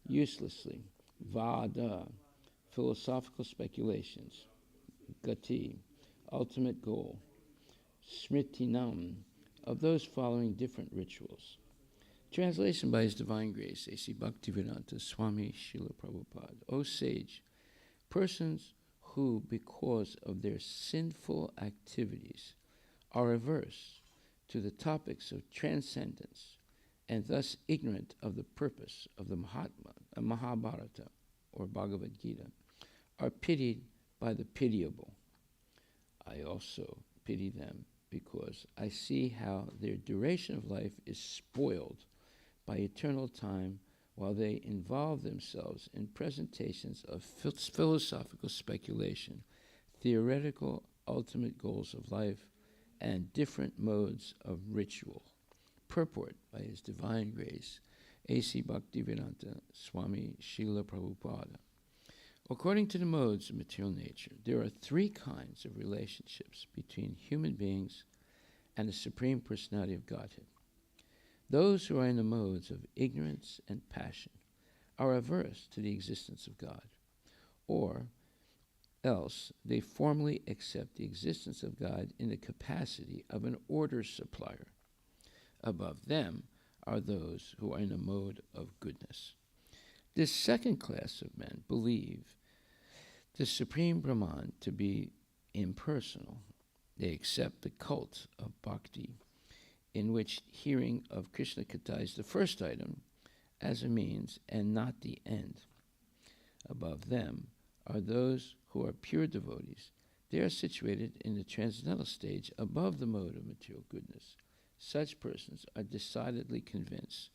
uselessly. Vada, philosophical speculations. Gati, ultimate goal. Smritinam, of those following different rituals. Translation by His Divine Grace, A.C. Bhaktivedanta Swami Srila Prabhupada. O sage, persons who, because of their sinful activities, are averse to the topics of transcendence and thus ignorant of the purpose of the Mahabharata or Bhagavad Gita, are pitied by the pitiable. I also pity them because I see how their duration of life is spoiled by eternal time while they involve themselves in presentations of philosophical speculation, theoretical ultimate goals of life, and different modes of ritual. Purport by His Divine Grace, A.C. Bhaktivedanta Swami Srila Prabhupada. According to the modes of material nature, there are 3 kinds of relationships between human beings and the Supreme Personality of Godhead. Those who are in the modes of ignorance and passion are averse to the existence of God, or else, they formally accept the existence of God in the capacity of an order supplier. Above them are those who are in a mode of goodness. This second class of men believe the Supreme Brahman to be impersonal. They accept the cult of bhakti, in which hearing of Krishna Katha is the first item as a means and not the end. Above them are those who are pure devotees. They are situated in the transcendental stage above the mode of material goodness. Such persons are decidedly convinced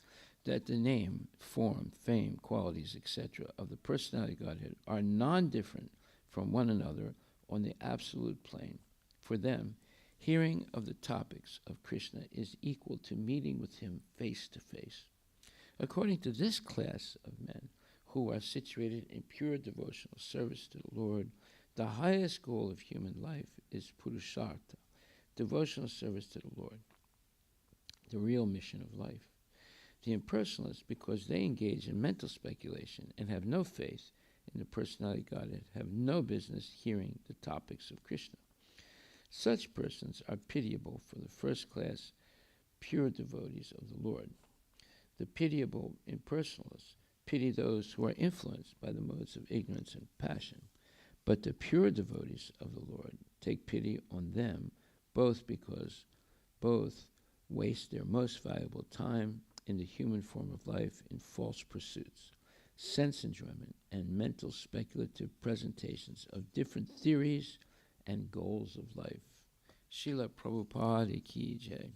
that the name, form, fame, qualities, etc. of the personality of Godhead are non-different from one another on the absolute plane. For them, hearing of the topics of Krishna is equal to meeting with him face to face. According to this class of men, who are situated in pure devotional service to the Lord, the highest goal of human life is purushartha, devotional service to the Lord, the real mission of life. The impersonalists, because they engage in mental speculation and have no faith in the personality of Godhead, have no business hearing the topics of Krishna. Such persons are pitiable for the first class pure devotees of the Lord. The pitiable impersonalists pity those who are influenced by the modes of ignorance and passion, but the pure devotees of the Lord take pity on them, both because both waste their most valuable time in the human form of life in false pursuits, sense enjoyment, and mental speculative presentations of different theories and goals of life. Srila Prabhupada Ki Jai.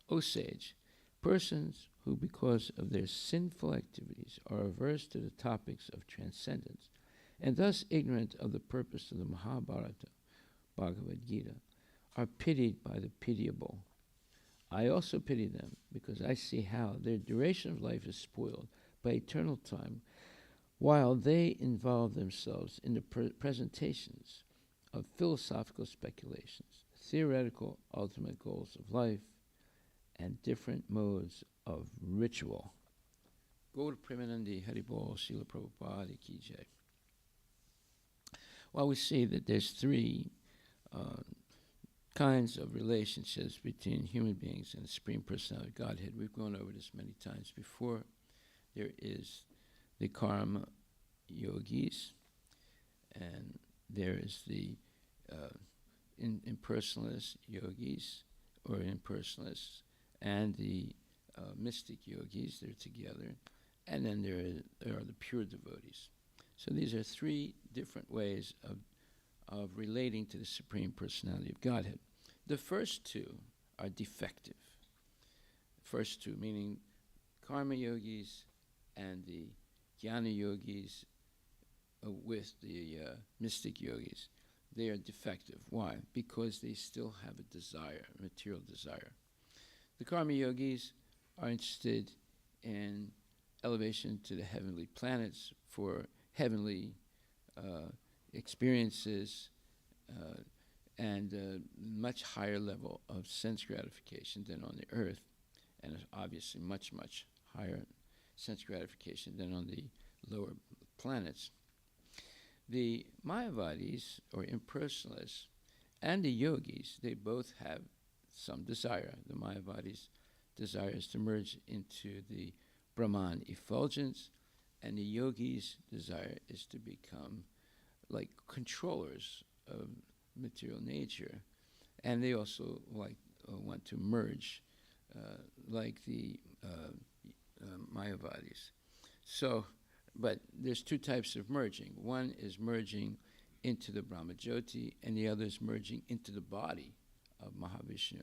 O sage, persons who, because of their sinful activities, are averse to the topics of transcendence, and thus ignorant of the purpose of the Mahabharata, Bhagavad Gita, are pitied by the pitiable. I also pity them, because I see how their duration of life is spoiled by eternal time, while they involve themselves in the presentations of philosophical speculations, theoretical ultimate goals of life, and different modes of ritual. Gaur Premanandi Haribol Srila Prabhupada Ki Jai. Well, we see that there's three kinds of relationships between human beings and the Supreme Personality of Godhead. We've gone over this many times before. There is the karma yogis, and there is the impersonalist yogis, or impersonalists, and the mystic yogis. They're together. And then there are the pure devotees. So these are three different ways of relating to the Supreme Personality of Godhead. The first two are defective. First two, meaning karma yogis and the jnana yogis with the mystic yogis. They are defective. Why? Because they still have a desire, a material desire. The karma yogis are interested in elevation to the heavenly planets for heavenly experiences and a much higher level of sense gratification than on the earth, and obviously much, much higher sense gratification than on the lower planets. The Mayavadis, or impersonalists, and the yogis, they both have some desire. The Mayavadis' desire is to merge into the Brahman effulgence, and the yogis' desire is to become like controllers of material nature. And they also want to merge like the Mayavadis. So, but there's two types of merging. One is merging into the Brahmajyoti, and the other is merging into the body of Mahavishnu.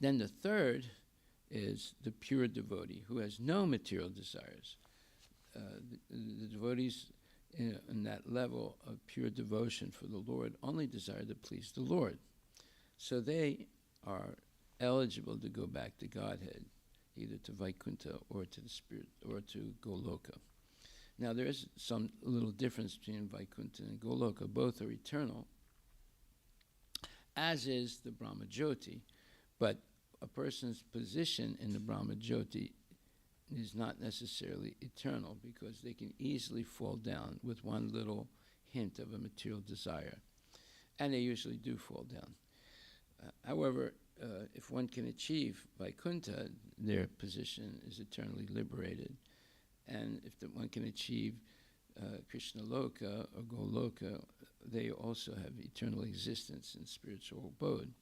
Then the third is the pure devotee who has no material desires. The devotees in that level of pure devotion for the Lord only desire to please the Lord. So they are eligible to go back to Godhead, either to Vaikuntha or to the spirit or to Goloka. Now there is some little difference between Vaikuntha and Goloka. Both are eternal, as is the Brahmajyoti, but a person's position in the Brahmajyoti is not necessarily eternal, because they can easily fall down with one little hint of a material desire. And they usually do fall down. However, if one can achieve Vaikuntha, their position is eternally liberated. And if one can achieve Krishna Loka or Goloka, they also have eternal existence in spiritual abode.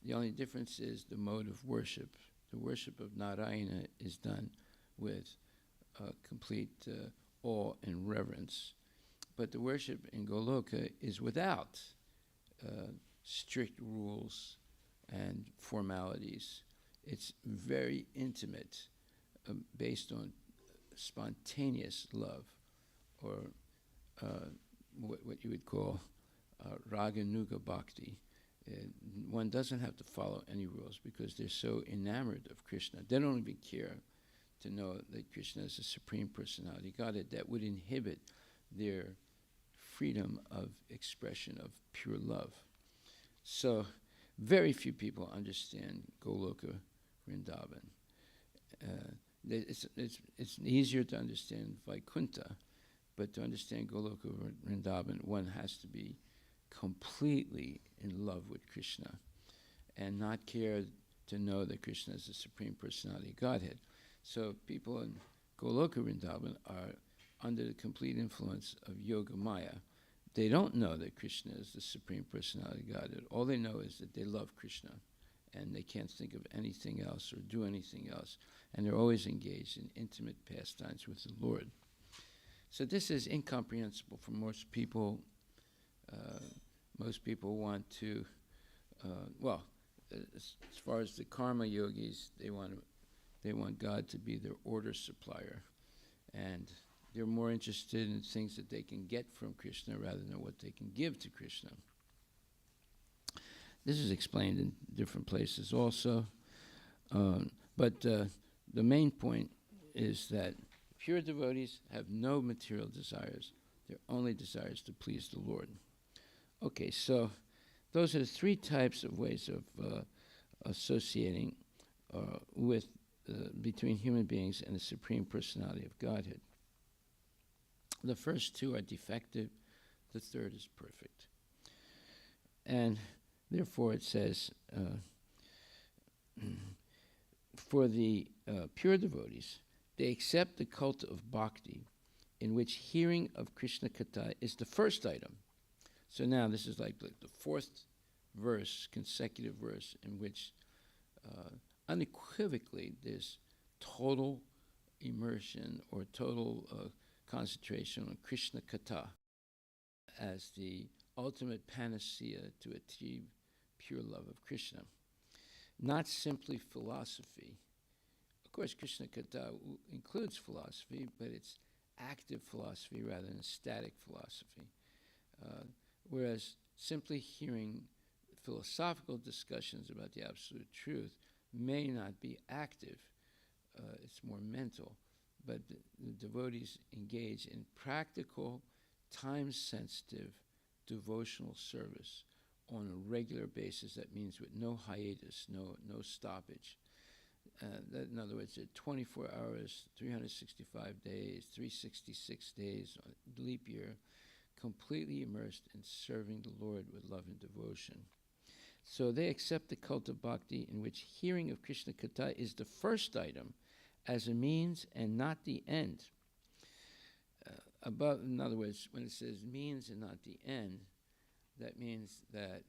The only difference is the mode of worship. The worship of Narayana is done with complete awe and reverence. But the worship in Goloka is without strict rules and formalities. It's very intimate, based on spontaneous love, or what you would call Raganuga Bhakti. One doesn't have to follow any rules because they're so enamored of Krishna. They don't even care to know that Krishna is the Supreme Personality Godhead. That would inhibit their freedom of expression of pure love. So very few people understand Goloka Vrindavan. It's easier to understand Vaikuntha, but to understand Goloka Vrindavan, one has to be completely in love with Krishna and not care to know that Krishna is the Supreme Personality Godhead. So people in Goloka Vrindavan are under the complete influence of Yoga Maya. They don't know that Krishna is the Supreme Personality Godhead. All they know is that they love Krishna, and they can't think of anything else or do anything else, and they're always engaged in intimate pastimes with the Lord. So this is incomprehensible for most people. Most people want to, as far as the karma yogis, they want God to be their order supplier, and they're more interested in things that they can get from Krishna rather than what they can give to Krishna. This is explained in different places also, but the main point is that pure devotees have no material desires. Their only desire is to please the Lord. Okay, so those are the three types of ways of associating with between human beings and the Supreme Personality of Godhead. The first two are defective. The third is perfect. And therefore it says, for the pure devotees, they accept the cult of bhakti, in which hearing of Krishna Katha is the first item. So now this is like the fourth verse, consecutive verse, in which unequivocally there's total immersion or total concentration on Krishna Katha as the ultimate panacea to achieve pure love of Krishna. Not simply philosophy. Of course, Krishna Katha includes philosophy, but it's active philosophy rather than static philosophy. Whereas simply hearing philosophical discussions about the absolute truth may not be active. It's more mental. But the devotees engage in practical, time-sensitive, devotional service on a regular basis. That means with no hiatus, no stoppage. In other words, 24 hours, 365 days, 366 days, leap year, completely immersed in serving the Lord with love and devotion. So they accept the cult of bhakti, in which hearing of Krishna Katha is the first item, as a means and not the end. In other words, when it says means and not the end, that means that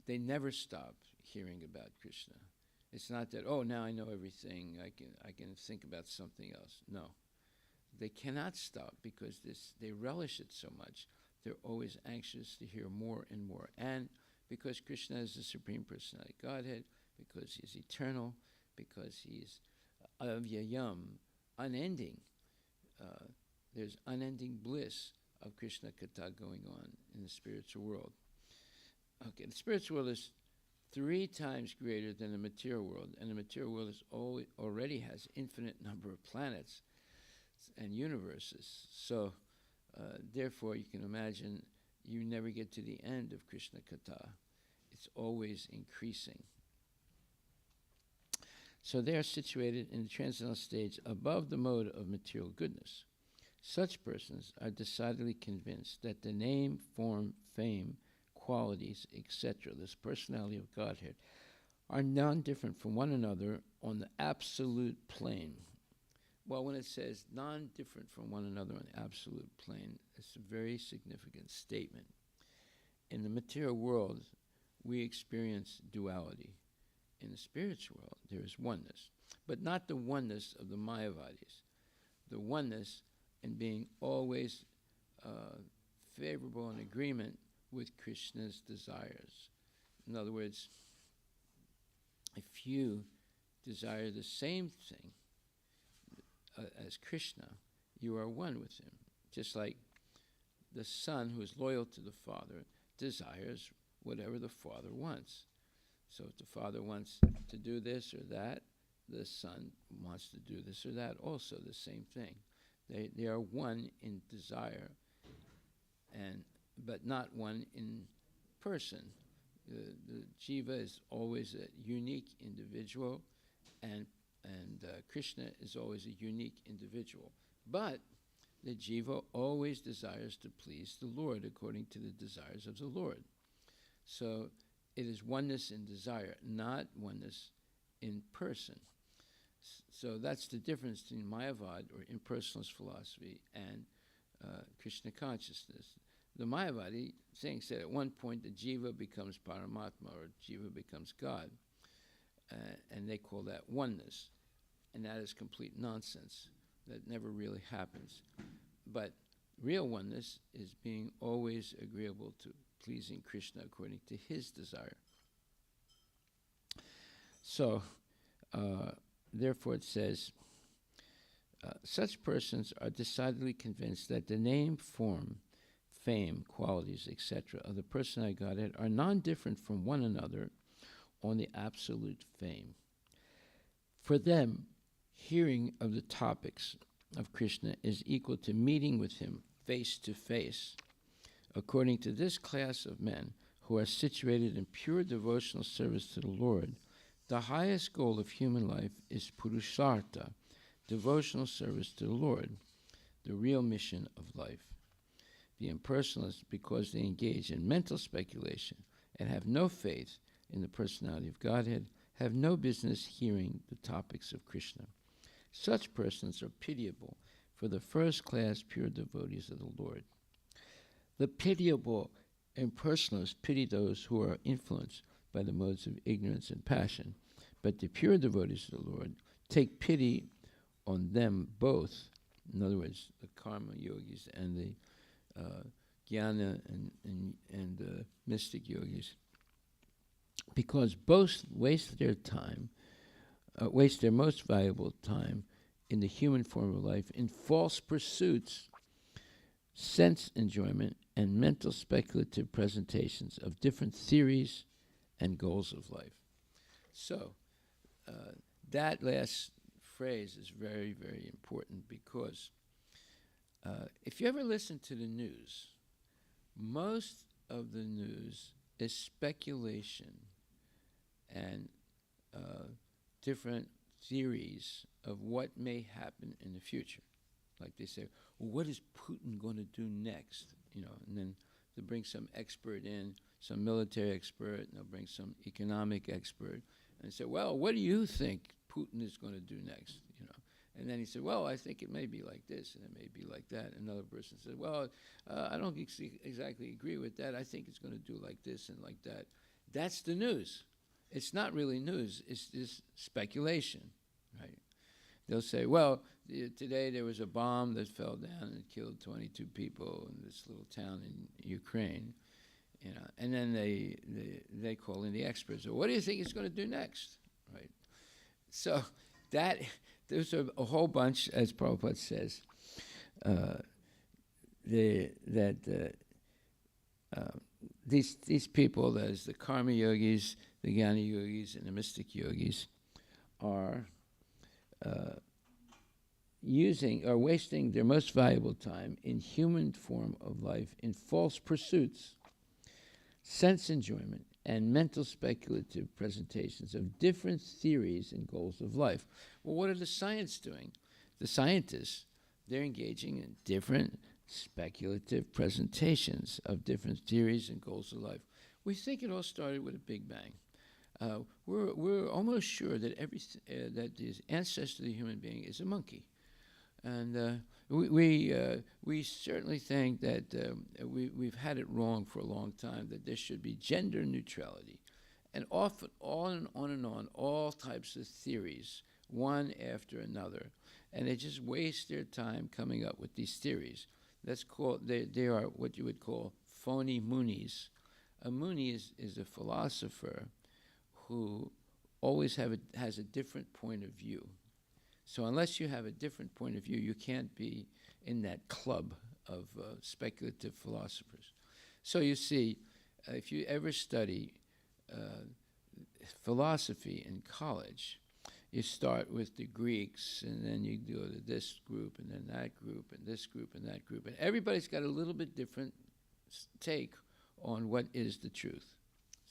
they never stop hearing about Krishna. It's not that, oh, now I know everything, I can think about something else. No. They cannot stop because they relish it so much. They're always anxious to hear more and more. And because Krishna is the Supreme Personality Godhead, because He's eternal, because He's avyayam, unending. There's unending bliss of Krishna Katha going on in the spiritual world. Okay, the spiritual world is 3 times greater than the material world, and the material world already has infinite number of planets and universes. So, therefore, you can imagine you never get to the end of Krishna Katha. It's always increasing. So they are situated in the transcendental stage above the mode of material goodness. Such persons are decidedly convinced that the name, form, fame, qualities, etc., this personality of Godhead, are non-different from one another on the absolute plane. Well, when it says non-different from one another on the absolute plane, it's a very significant statement. In the material world, we experience duality. In the spiritual world, there is oneness, but not the oneness of the Mayavadis. The oneness in being always favorable in agreement with Krishna's desires. In other words, if you desire the same thing as Krishna, you are one with him. Just like the son who is loyal to the father desires whatever the father wants. So if the father wants to do this or that, the son wants to do this or that also, the same thing. They are one in desire, but not one in person. The jiva is always a unique individual, and Krishna is always a unique individual. But the jiva always desires to please the Lord according to the desires of the Lord. So it is oneness in desire, not oneness in person. So that's the difference between Mayavad, or impersonalist philosophy, and Krishna consciousness. The Mayavadi saying said at one point the jiva becomes Paramatma, or jiva becomes God, and they call that oneness. And that is complete nonsense. That never really happens. But real oneness is being always agreeable to pleasing Krishna according to his desire. So, therefore it says, such persons are decidedly convinced that the name, form, fame, qualities, etc. of the personality of Godhead are non-different from one another on the absolute fame. For them, hearing of the topics of Krishna is equal to meeting with him face to face. According to this class of men who are situated in pure devotional service to the Lord, the highest goal of human life is Purushartha, devotional service to the Lord, the real mission of life. The impersonalists, because they engage in mental speculation and have no faith in the personality of Godhead, have no business hearing the topics of Krishna. Such persons are pitiable for the first-class pure devotees of the Lord. The pitiable impersonalists pity those who are influenced by the modes of ignorance and passion, but the pure devotees of the Lord take pity on them both. In other words, the karma yogis and the jnana and mystic yogis, because both waste their time, waste their most valuable time in the human form of life in false pursuits, sense enjoyment, and mental speculative presentations of different theories and goals of life. So that last phrase is very, very important, because if you ever listen to the news, most of the news is speculation and different theories of what may happen in the future. Like they say, well, what is Putin going to do next? You know, and then they bring some expert in, some military expert, and they'll bring some economic expert, and they say, well, what do you think Putin is going to do next? You know, and then he said, well, I think it may be like this, and it may be like that. Another person said, well, I don't exactly agree with that. I think it's going to do like this and like that. That's the news. It's not really news. It's just speculation, right? They'll say, well, today there was a bomb that fell down and killed 22 people in this little town in Ukraine, you know, and then they call in the experts. So what do you think it's going to do next, right? So there's a whole bunch, as Prabhupada says, these people, that is the karma yogis, the jnana yogis, and the mystic yogis, are wasting their most valuable time in human form of life in false pursuits, sense enjoyment, and mental speculative presentations of different theories and goals of life. Well, what are the scientists doing? The scientists, they're engaging in different speculative presentations of different theories and goals of life. We think it all started with a Big Bang. We're almost sure that that the ancestor of the human being is a monkey, and we certainly think that we've had it wrong for a long time, that there should be gender neutrality, and often on and on, all types of theories, one after another, and they just waste their time coming up with these theories. That's called, they are what you would call phony munis. A muni is a philosopher who always has a different point of view. So unless you have a different point of view, you can't be in that club of speculative philosophers. So you see, if you ever study philosophy in college, you start with the Greeks, and then you go to this group, and then that group, and this group, and that group. And everybody's got a little bit different take on what is the truth.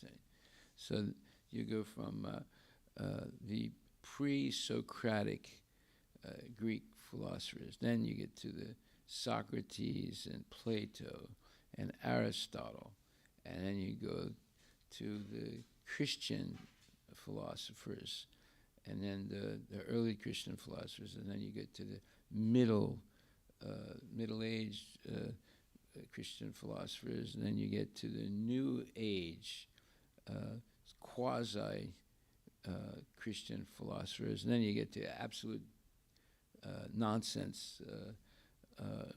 See? So you go from the pre-Socratic Greek philosophers, then you get to the Socrates and Plato and Aristotle, and then you go to the Christian philosophers, and then the early Christian philosophers, and then you get to the middle-aged Christian philosophers, and then you get to the New Age quasi-Christian philosophers, and then you get to absolute nonsense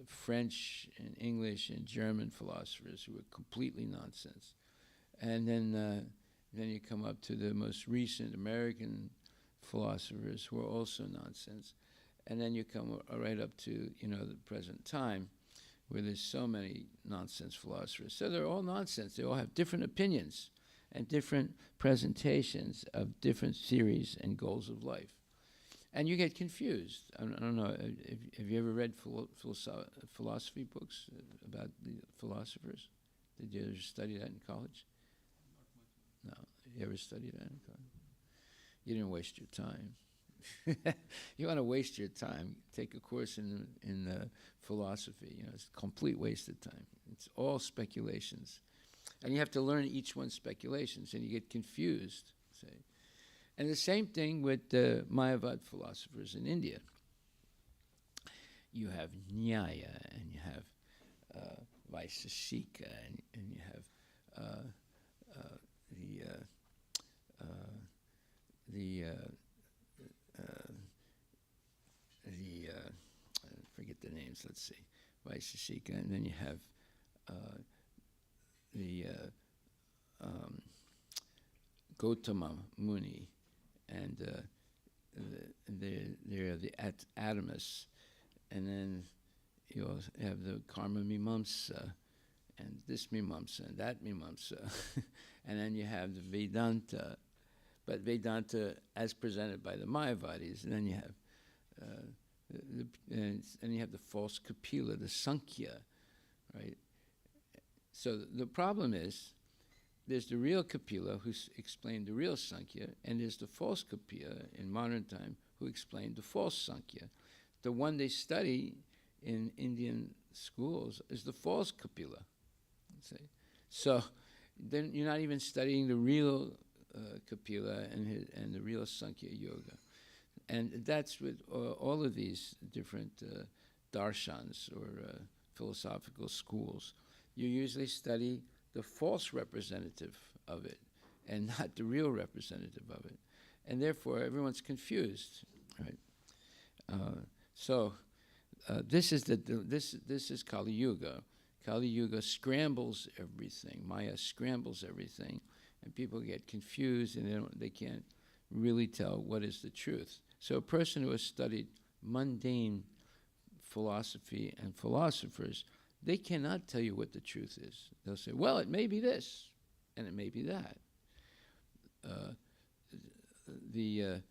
French and English and German philosophers who are completely nonsense. And then you come up to the most recent American philosophers who are also nonsense. And then you come right up to, the present time, where there's so many nonsense philosophers. So they're all nonsense. They all have different opinions and different presentations of different theories and goals of life. And you get confused. I don't know, have you ever read philosophy books about the philosophers? Did you ever study that in college? No. You ever studied that in college? You didn't waste your time. You want to waste your time, take a course in philosophy. It's a complete waste of time. It's all speculations. And you have to learn each one's speculations, and you get confused, say. And the same thing with the Mayavad philosophers in India. You have Nyaya, and you have Vaiseshika, and you have I forget the names, let's see, Vaiseshika, and then you have Gautama Muni, and they're the atomists, and then you also have the Karma Mimamsa, and this Mimamsa, and that Mimamsa, and then you have the Vedanta, but Vedanta as presented by the Mayavadis, and then you have and you have the false Kapila, the Sankhya, right? So the problem is, there's the real Kapila who explained the real Sankhya, and there's the false Kapila in modern time who explained the false Sankhya. The one they study in Indian schools is the false Kapila. So then you're not even studying the real Kapila and the real Sankhya Yoga. And that's with all of these different darshans or philosophical schools. You usually study the false representative of it and not the real representative of it. And therefore, everyone's confused, right? This is Kali Yuga. Kali Yuga scrambles everything. Maya scrambles everything, and people get confused, and they can't really tell what is the truth. So a person who has studied mundane philosophy and philosophers, they cannot tell you what the truth is. They'll say, well, it may be this, and it may be that. The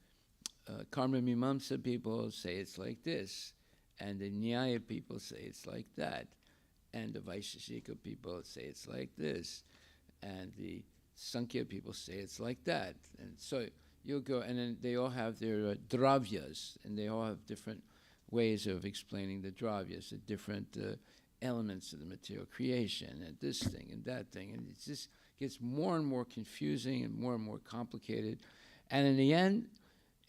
Karma Mimamsa people say it's like this, and the Nyaya people say it's like that, and the Vaisheshika people say it's like this, and the Sankhya people say it's like that. And so you'll go, and then they all have their dravyas, and they all have different ways of explaining the dravyas, the different elements of the material creation, and this thing and that thing. And it just gets more and more confusing and more complicated. And in the end,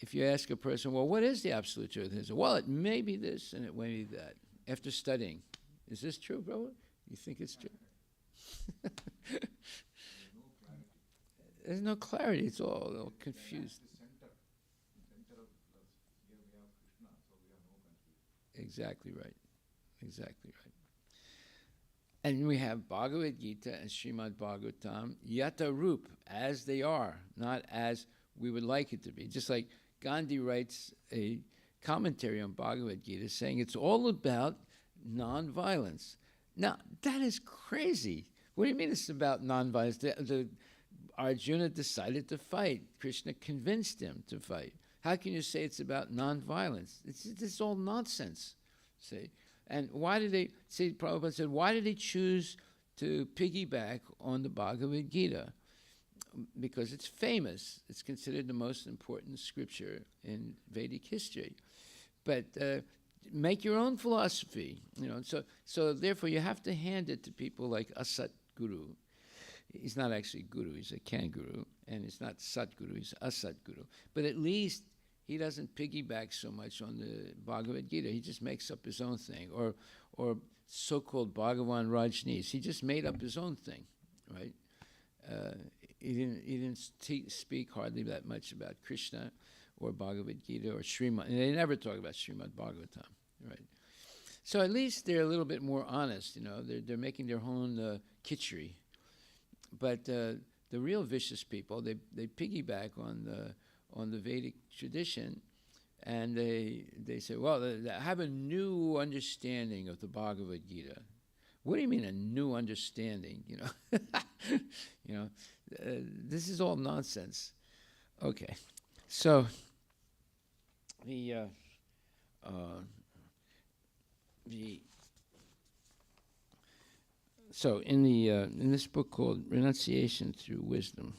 if you ask a person, well, what is the absolute truth? They say, well, it may be this and it may be that. After studying, is this true, brother? You think it's true? There's no clarity. It's all confused. Exactly right. Exactly right. And we have Bhagavad Gita and Srimad Bhagavatam, yata rup, as they are, not as we would like it to be. Just like Gandhi writes a commentary on Bhagavad Gita saying it's all about nonviolence. Now, that is crazy. What do you mean it's about nonviolence? The Arjuna decided to fight. Krishna convinced him to fight. How can you say it's about nonviolence? It's all nonsense, see? And why did they, see, Prabhupada said, why did they choose to piggyback on the Bhagavad Gita? Because it's famous. It's considered the most important scripture in Vedic history. But make your own philosophy, you know. So therefore, you have to hand it to people like Asat Guru. He's not actually Guru, he's a Kanguru, and it's not Satguru, he's Asat Guru. But at least he doesn't piggyback so much on the Bhagavad Gita. He just makes up his own thing. Or so-called Bhagavan Rajneesh. He just made up his own thing, right? He didn't speak hardly that much about Krishna or Bhagavad Gita or Srimad. And they never talk about Srimad Bhagavatam, right? So at least they're a little bit more honest, you know. They're making their own kitchery. But the real vicious people, they piggyback on the Vedic tradition, and they say, well, they have a new understanding of the Bhagavad Gita. What do you mean a new understanding? You know, this is all nonsense. Okay, so so in this book called Renunciation Through Wisdom,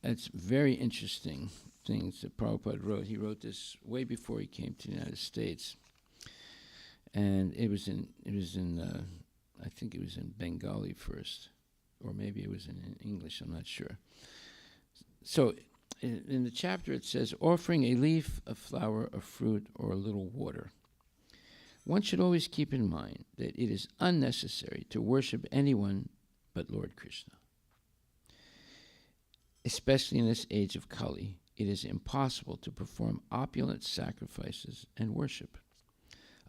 it's very interesting things that Prabhupada wrote. He wrote this way before he came to the United States, and it was in I think it was in Bengali first, or maybe it was in English. I'm not sure. So, in the chapter it says, offering a leaf, a flower, a fruit, or a little water. One should always keep in mind that it is unnecessary to worship anyone but Lord Krishna. Especially in this age of Kali, it is impossible to perform opulent sacrifices and worship.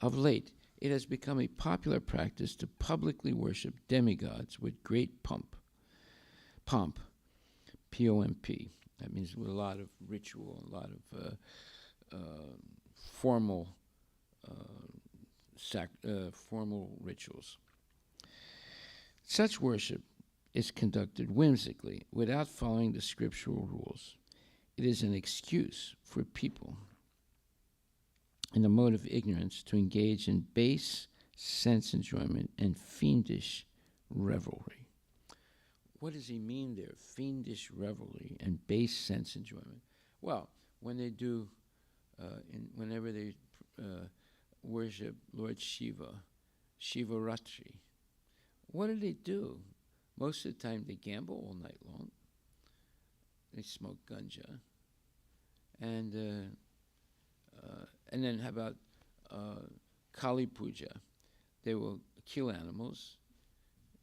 Of late, it has become a popular practice to publicly worship demigods with great pomp, P-O-M-P. That means with a lot of ritual, a lot of formal rituals. Such worship is conducted whimsically without following the scriptural rules. It is an excuse for people in the mode of ignorance to engage in base sense enjoyment and fiendish revelry. What does he mean there, fiendish revelry and base sense enjoyment? Well, when they do, whenever they worship Lord Shiva, Shivaratri, what do? Most of the time they gamble all night long. They smoke ganja. And then how about Kali Puja? They will kill animals,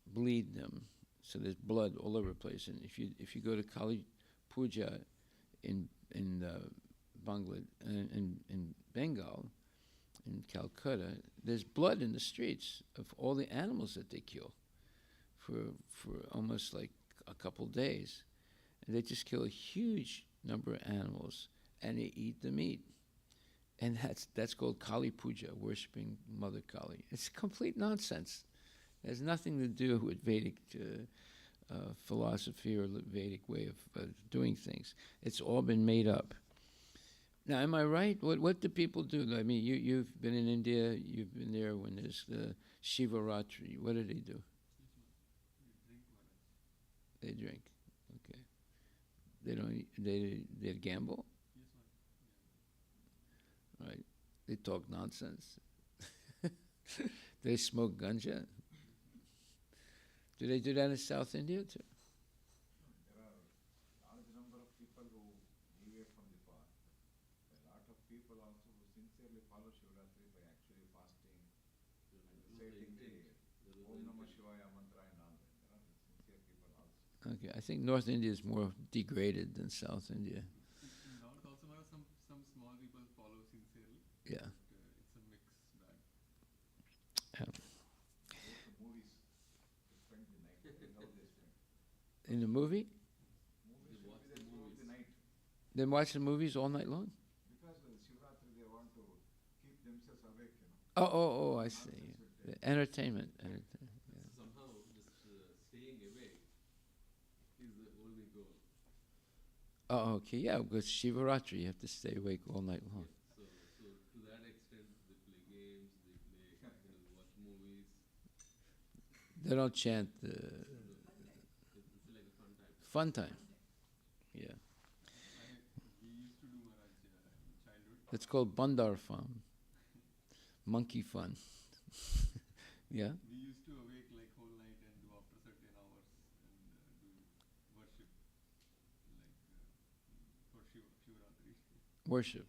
bleed them, so there's blood all over the place. And if you go to Kali Puja in Bangladesh, in Bengal, in Calcutta, there's blood in the streets of all the animals that they kill for almost like a couple days. And they just kill a huge number of animals, and they eat the meat. And that's called Kali Puja, worshiping Mother Kali. It's complete nonsense. It has nothing to do with Vedic philosophy or Vedic way of doing things. It's all been made up. Now, am I right? What do people do? I mean, you've been in India. You've been there when there's the Shivaratri. What do they do? They drink. Okay. They don't. They gamble. Right. They talk nonsense. They smoke ganja. Do they do that in South India too? There are large number of people who deviate from the path. A lot of people also who sincerely follow Shivratri by actually fasting and reciting the Om Namah Shivaya mantra and all that. There are sincere people also. Okay, I think North India is more degraded than South India. In North also there are some small people follow sincerely. Yeah. But, it's a mixed bag. Yeah. Go to movies to spend the night. They love they spend. In the movie, Movies will be there throughout the night. then watch the movies all night long. Because Shivratri they want to keep themselves awake, you know. Oh, I see. Entertainment. So somehow just staying awake is the only goal. Oh, okay, yeah, because Shivaratri, you have to stay awake all night long. So to that extent, they play games, they play, watch movies. They don't chant the It's like a fun time. fun time. Yeah. We used to do Maharaj in childhood. It's called Bandar Fun. Monkey fun. Yeah. We used to awake like whole night and do after certain hours and do worship like for Shivratri. Worship.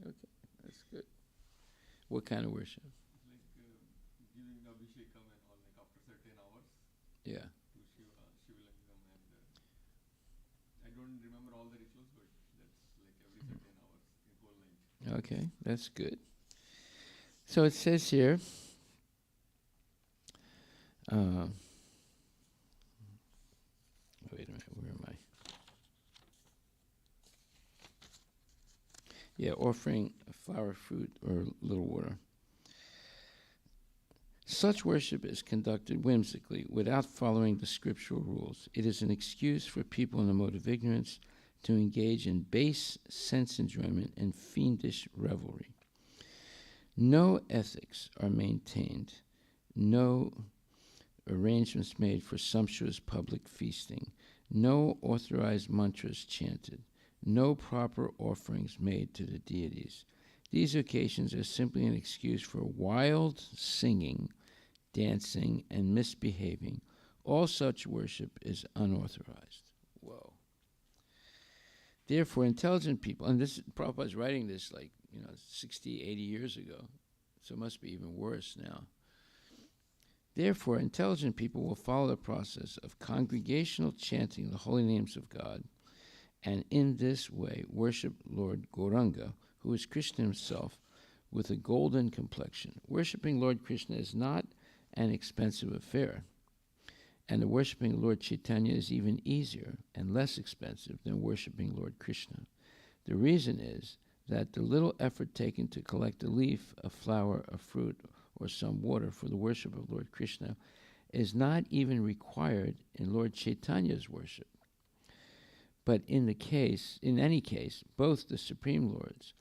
Okay, that's good. What kind of worship? It's like giving the Abhishekam and all like after certain hours Yeah. to Shivalingam and I don't remember all the rituals but that's like every certain hours in whole night. Okay, that's good. So it says here, wait a minute, where am I? Yeah, offering a flower, fruit, or little water. Such worship is conducted whimsically without following the scriptural rules. It is an excuse for people in the mode of ignorance to engage in base sense enjoyment and fiendish revelry. No ethics are maintained, no arrangements made for sumptuous public feasting, no authorized mantras chanted, no proper offerings made to the deities. These occasions are simply an excuse for wild singing, dancing, and misbehaving. All such worship is unauthorized. Whoa. Therefore, intelligent people, and this Prabhupada's writing this like 60, 80 years ago, so it must be even worse now. Therefore, intelligent people will follow the process of congregational chanting of the holy names of God, and in this way worship Lord Gauranga, who is Krishna himself, with a golden complexion. Worshipping Lord Krishna is not an expensive affair, and the worshipping Lord Chaitanya is even easier and less expensive than worshipping Lord Krishna. The reason is that the little effort taken to collect a leaf, a flower, a fruit, or some water for the worship of Lord Krishna is not even required in Lord Chaitanya's worship. But in any case, both the Supreme Lords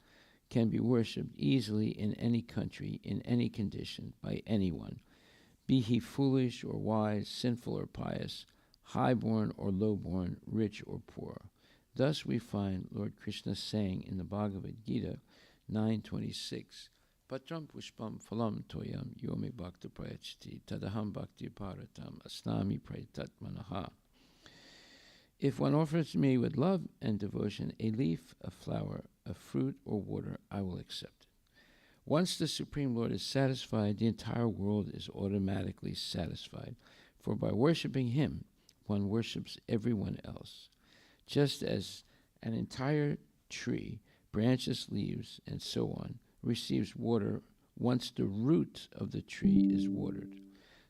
can be worshipped easily in any country, in any condition, by anyone, be he foolish or wise, sinful or pious, high-born or low-born, rich or poor. Thus we find Lord Krishna saying in the Bhagavad Gita 9:26, Patram pushpam phalam toyam yome bhakta prayachati tadaham bhakti paratam asnami prayatatmanaha. If one offers me with love and devotion a leaf, a flower, a fruit, or water, I will accept it. Once the Supreme Lord is satisfied, the entire world is automatically satisfied, for by worshipping Him, one worships everyone else. Just as an entire tree, branches, leaves, and so on, receives water once the root of the tree is watered.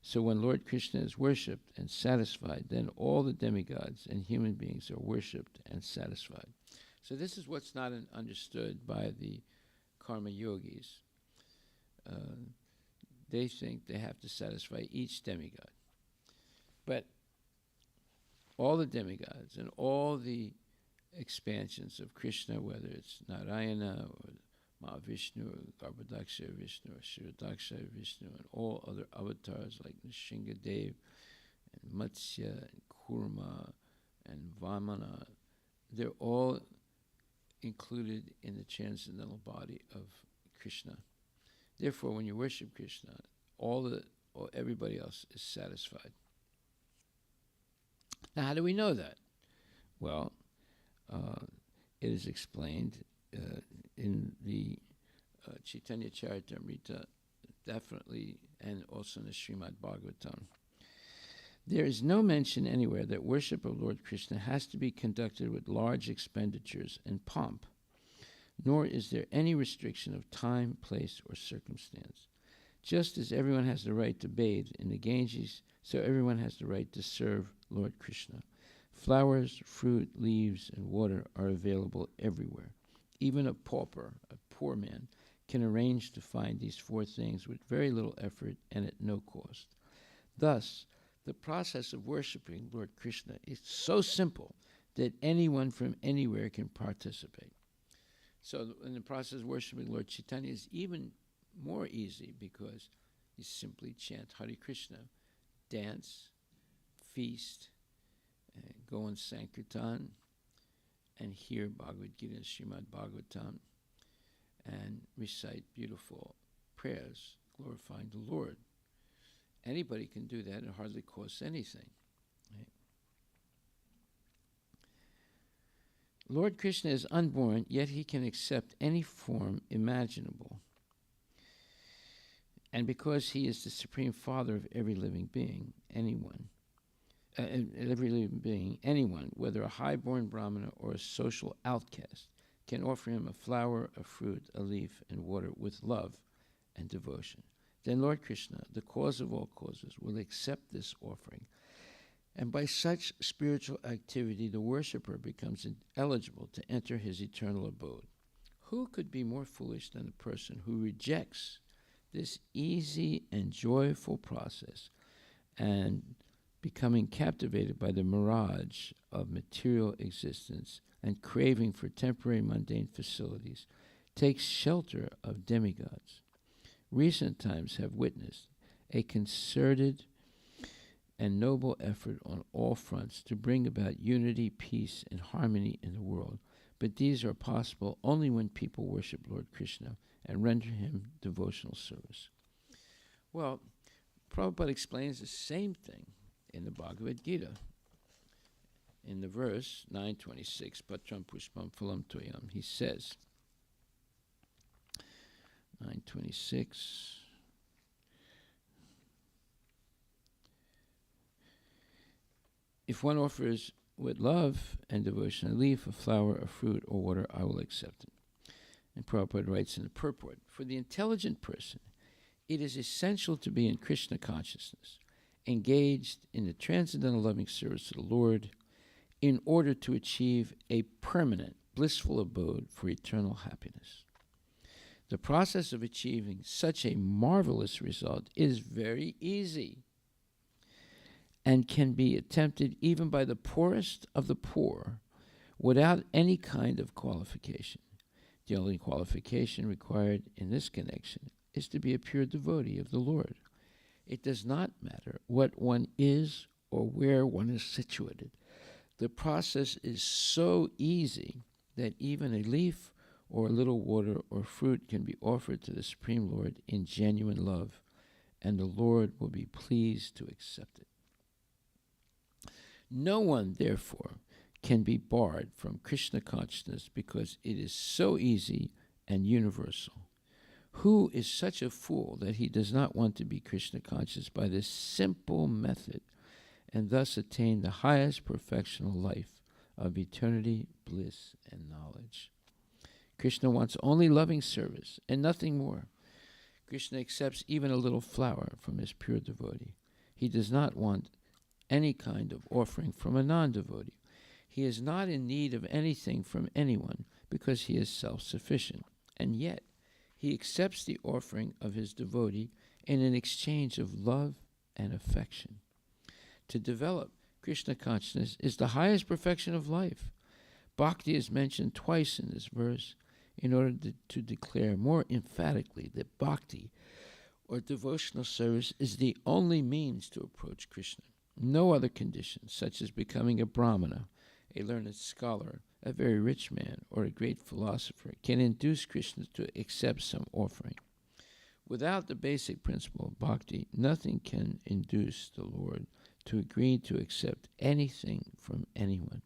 So when Lord Krishna is worshipped and satisfied, then all the demigods and human beings are worshipped and satisfied. So this is what's not understood by the karma yogis. They think they have to satisfy each demigod. But all the demigods and all the expansions of Krishna, whether it's Narayana or Mahavishnu or Garbhodaksha Vishnu or Shiradaksha Vishnu and all other avatars like Nrsimhadev and Matsya and Kurma and Vamana, they're all included in the transcendental body of Krishna. Therefore, when you worship Krishna, everybody else is satisfied. Now, how do we know that? Well, it is explained in the Chaitanya Charitamrita, definitely, and also in the Srimad Bhagavatam. There is no mention anywhere that worship of Lord Krishna has to be conducted with large expenditures and pomp, nor is there any restriction of time, place, or circumstance. Just as everyone has the right to bathe in the Ganges, so everyone has the right to serve Lord Krishna. Flowers, fruit, leaves, and water are available everywhere. Even a pauper, a poor man, can arrange to find these four things with very little effort and at no cost. Thus, the process of worshiping Lord Krishna is so simple that anyone from anywhere can participate. So in the process of worshiping Lord Chaitanya is even more easy because you simply chant Hare Krishna, dance, feast, go on Sankirtan, and hear Bhagavad Gita and Srimad Bhagavatam, and recite beautiful prayers glorifying the Lord. Anybody can do that. It hardly costs anything. Right? Lord Krishna is unborn, yet he can accept any form imaginable. And because he is the supreme father of every living being, anyone, whether a high-born brahmana or a social outcast, can offer him a flower, a fruit, a leaf, and water with love and devotion. Then Lord Krishna, the cause of all causes, will accept this offering. And by such spiritual activity, the worshipper becomes eligible to enter his eternal abode. Who could be more foolish than the person who rejects this easy and joyful process and becoming captivated by the mirage of material existence and craving for temporary mundane facilities, takes shelter of demigods? Recent times have witnessed a concerted and noble effort on all fronts to bring about unity, peace, and harmony in the world. But these are possible only when people worship Lord Krishna and render him devotional service. Well, Prabhupada explains the same thing in the Bhagavad Gita. In the verse 926, Patram Pushpam Phalam Toyam, he says, 926, if one offers with love and devotion a leaf, a flower, a fruit, or water, I will accept it. And Prabhupada writes in the purport, for the intelligent person, it is essential to be in Krishna consciousness, engaged in the transcendental loving service of the Lord, in order to achieve a permanent, blissful abode for eternal happiness. The process of achieving such a marvelous result is very easy and can be attempted even by the poorest of the poor without any kind of qualification. The only qualification required in this connection is to be a pure devotee of the Lord. It does not matter what one is or where one is situated. The process is so easy that even a leaf or a little water or fruit can be offered to the Supreme Lord in genuine love, and the Lord will be pleased to accept it. No one, therefore, can be barred from Krishna consciousness because it is so easy and universal. Who is such a fool that he does not want to be Krishna conscious by this simple method and thus attain the highest perfectional life of eternity, bliss, and knowledge? Krishna wants only loving service and nothing more. Krishna accepts even a little flower from his pure devotee. He does not want any kind of offering from a non-devotee. He is not in need of anything from anyone because he is self-sufficient, and yet he accepts the offering of his devotee in an exchange of love and affection. To develop Krishna consciousness is the highest perfection of life. Bhakti is mentioned twice in this verse in order to declare more emphatically that bhakti, or devotional service, is the only means to approach Krishna. No other condition, such as becoming a brahmana, a learned scholar, a very rich man, or a great philosopher, can induce Krishna to accept some offering. Without the basic principle of bhakti, nothing can induce the Lord to agree to accept anything from anyone.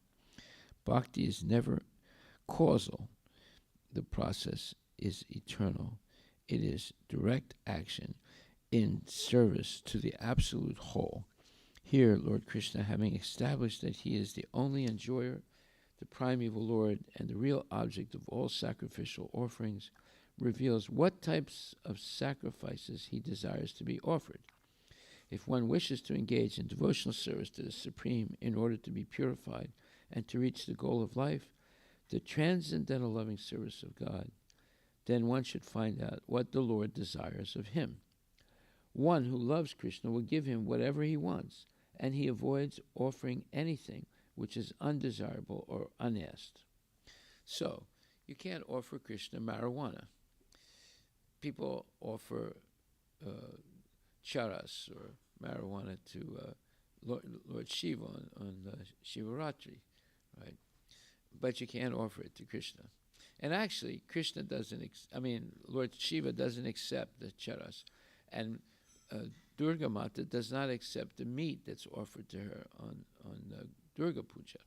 Bhakti is never causal. The process is eternal. It is direct action in service to the absolute whole. Here, Lord Krishna, having established that he is the only enjoyer, the primeval Lord, and the real object of all sacrificial offerings, reveals what types of sacrifices he desires to be offered. If one wishes to engage in devotional service to the Supreme in order to be purified and to reach the goal of life, the transcendental loving service of God, then one should find out what the Lord desires of him. One who loves Krishna will give him whatever he wants, and he avoids offering anything which is undesirable or unasked. So, you can't offer Krishna marijuana. People offer charas or marijuana to Lord Shiva on Shivaratri, right? But you can't offer it to Krishna. And actually, Krishna doesn't, Lord Shiva doesn't accept the charas. And Durga Mata does not accept the meat that's offered to her on Durga Puja.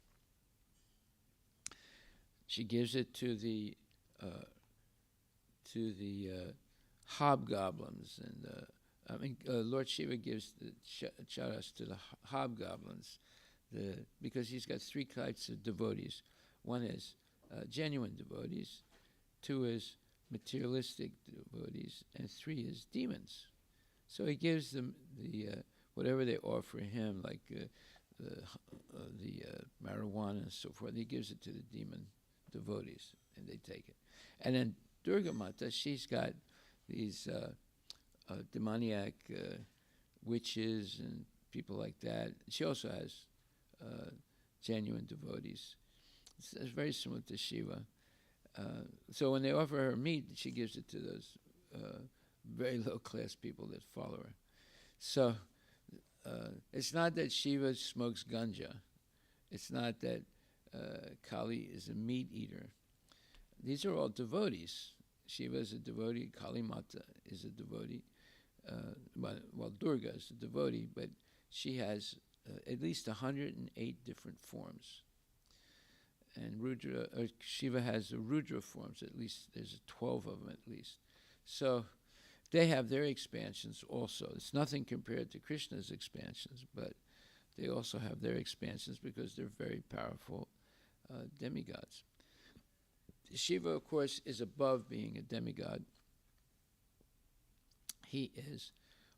She gives it to the hobgoblins, and Lord Shiva gives the charas to the hobgoblins, because he's got three types of devotees. One is genuine devotees, two is materialistic devotees, and three is demons. So he gives them the whatever they offer him, like the marijuana and so forth. He gives it to the demon devotees, and they take it. And then Durga Mata, she's got these demoniac witches and people like that. She also has genuine devotees. It's very similar to Shiva. So when they offer her meat, she gives it to those very low-class people that follow her. So it's not that Shiva smokes ganja. It's not that Kali is a meat eater. These are all devotees. Shiva is a devotee. Kali Mata is a devotee. Well, Durga is a devotee, but she has at least 108 different forms. And Shiva has the Rudra forms, at least there's 12 of them at least. So they have their expansions also. It's nothing compared to Krishna's expansions, but they also have their expansions because they're very powerful demigods. Shiva, of course, is above being a demigod. He is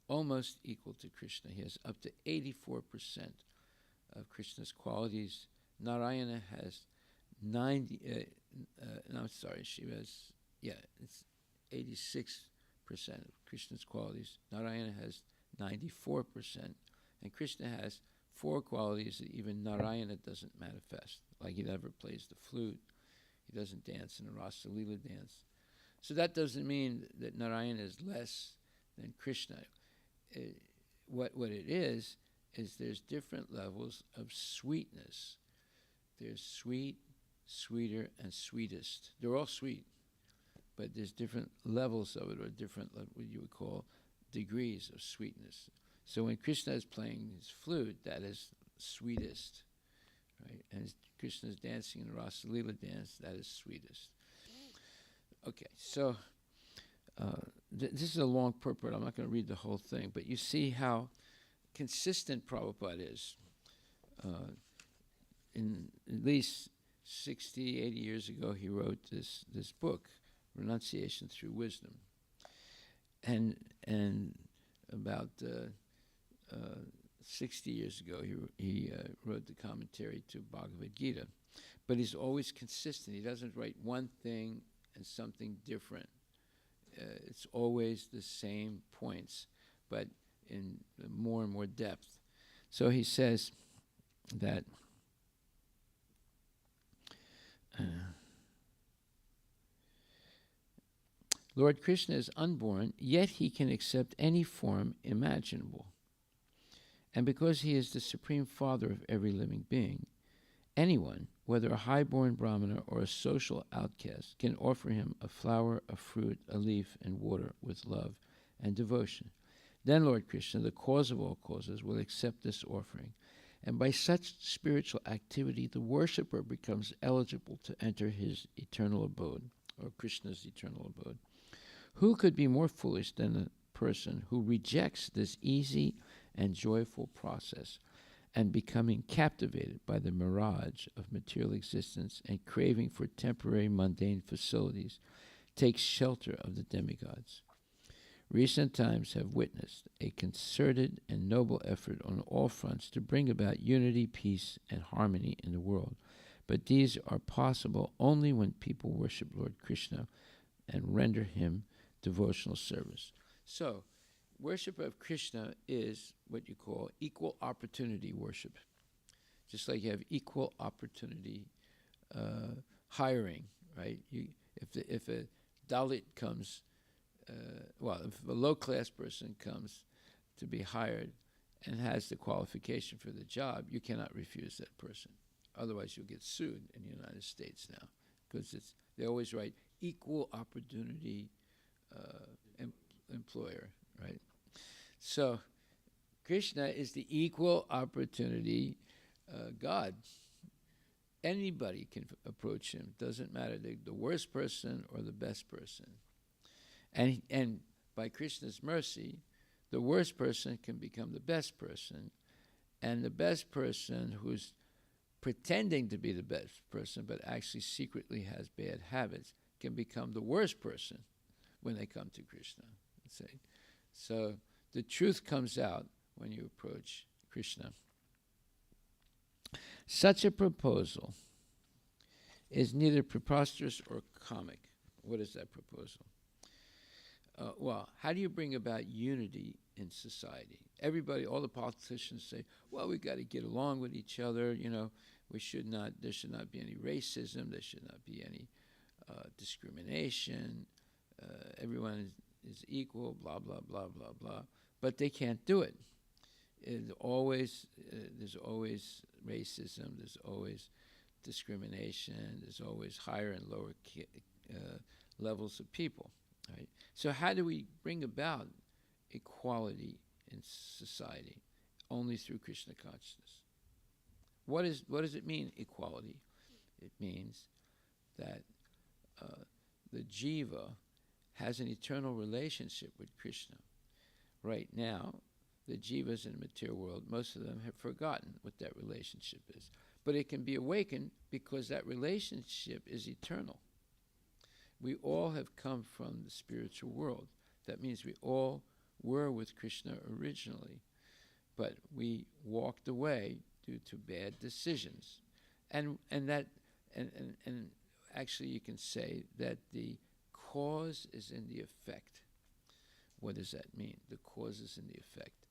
almost equal to Krishna. He has up to 84% of Krishna's qualities. Narayana has 90, Shiva has, it's 86% of Krishna's qualities. Narayana has 94%. And Krishna has 4 qualities that even Narayana doesn't manifest. Like he never plays the flute. He doesn't dance in a Rasa Leela dance. So that doesn't mean that Narayana is less than Krishna. What it is there's different levels of sweetness. There's sweet, sweeter, and sweetest. They're all sweet, but there's different levels of it, or different, what you would call, degrees of sweetness. So when Krishna is playing his flute, that is sweetest, right? And Krishna is dancing in the Rasa Leela dance, that is sweetest. Okay, so this is a long purport. I'm not going to read the whole thing, but you see how consistent Prabhupada is. In at least 60, 80 years ago, he wrote this book, Renunciation Through Wisdom. And about 60 years ago, he wrote the commentary to Bhagavad Gita. But he's always consistent. He doesn't write one thing and something different. It's always the same points, but in more and more depth. So he says that Lord Krishna is unborn, yet he can accept any form imaginable. And because he is the supreme father of every living being, anyone, whether a highborn brahmana or a social outcast, can offer him a flower, a fruit, a leaf, and water with love and devotion. Then Lord Krishna, the cause of all causes, will accept this offering. And by such spiritual activity, the worshipper becomes eligible to enter his eternal abode, or Krishna's eternal abode. Who could be more foolish than the person who rejects this easy and joyful process and becoming captivated by the mirage of material existence and craving for temporary mundane facilities, takes shelter of the demigods? Recent times have witnessed a concerted and noble effort on all fronts to bring about unity, peace, and harmony in the world. But these are possible only when people worship Lord Krishna and render him devotional service. So, worship of Krishna is what you call equal opportunity worship. Just like you have equal opportunity hiring, right? If a Dalit comes, if a low-class person comes to be hired and has the qualification for the job, you cannot refuse that person. Otherwise, you'll get sued in the United States now, because they always write equal opportunity employer, right? So Krishna is the equal opportunity God. Anybody can approach him. Doesn't matter the worst person or the best person. And by Krishna's mercy, the worst person can become the best person, and the best person who's pretending to be the best person but actually secretly has bad habits can become the worst person when they come to Krishna. See? So the truth comes out when you approach Krishna. Such a proposal is neither preposterous or comic. What is that proposal? How do you bring about unity in society? Everybody, all the politicians say, well, we've got to get along with each other, there should not be any racism, there should not be any discrimination, everyone is equal, blah, blah, blah, blah, blah. But they can't do it. There's always racism, there's always discrimination, there's always higher and lower levels of people, right? So how do we bring about equality in society? Only through Krishna consciousness. What does it mean, equality? It means that the jiva has an eternal relationship with Krishna. Right now, the jivas in the material world, most of them have forgotten what that relationship is. But it can be awakened because that relationship is eternal. We all have come from the spiritual world. That means we all were with Krishna originally, but we walked away due to bad decisions. And actually you can say that the cause is in the effect. What does that mean? The cause is in the effect.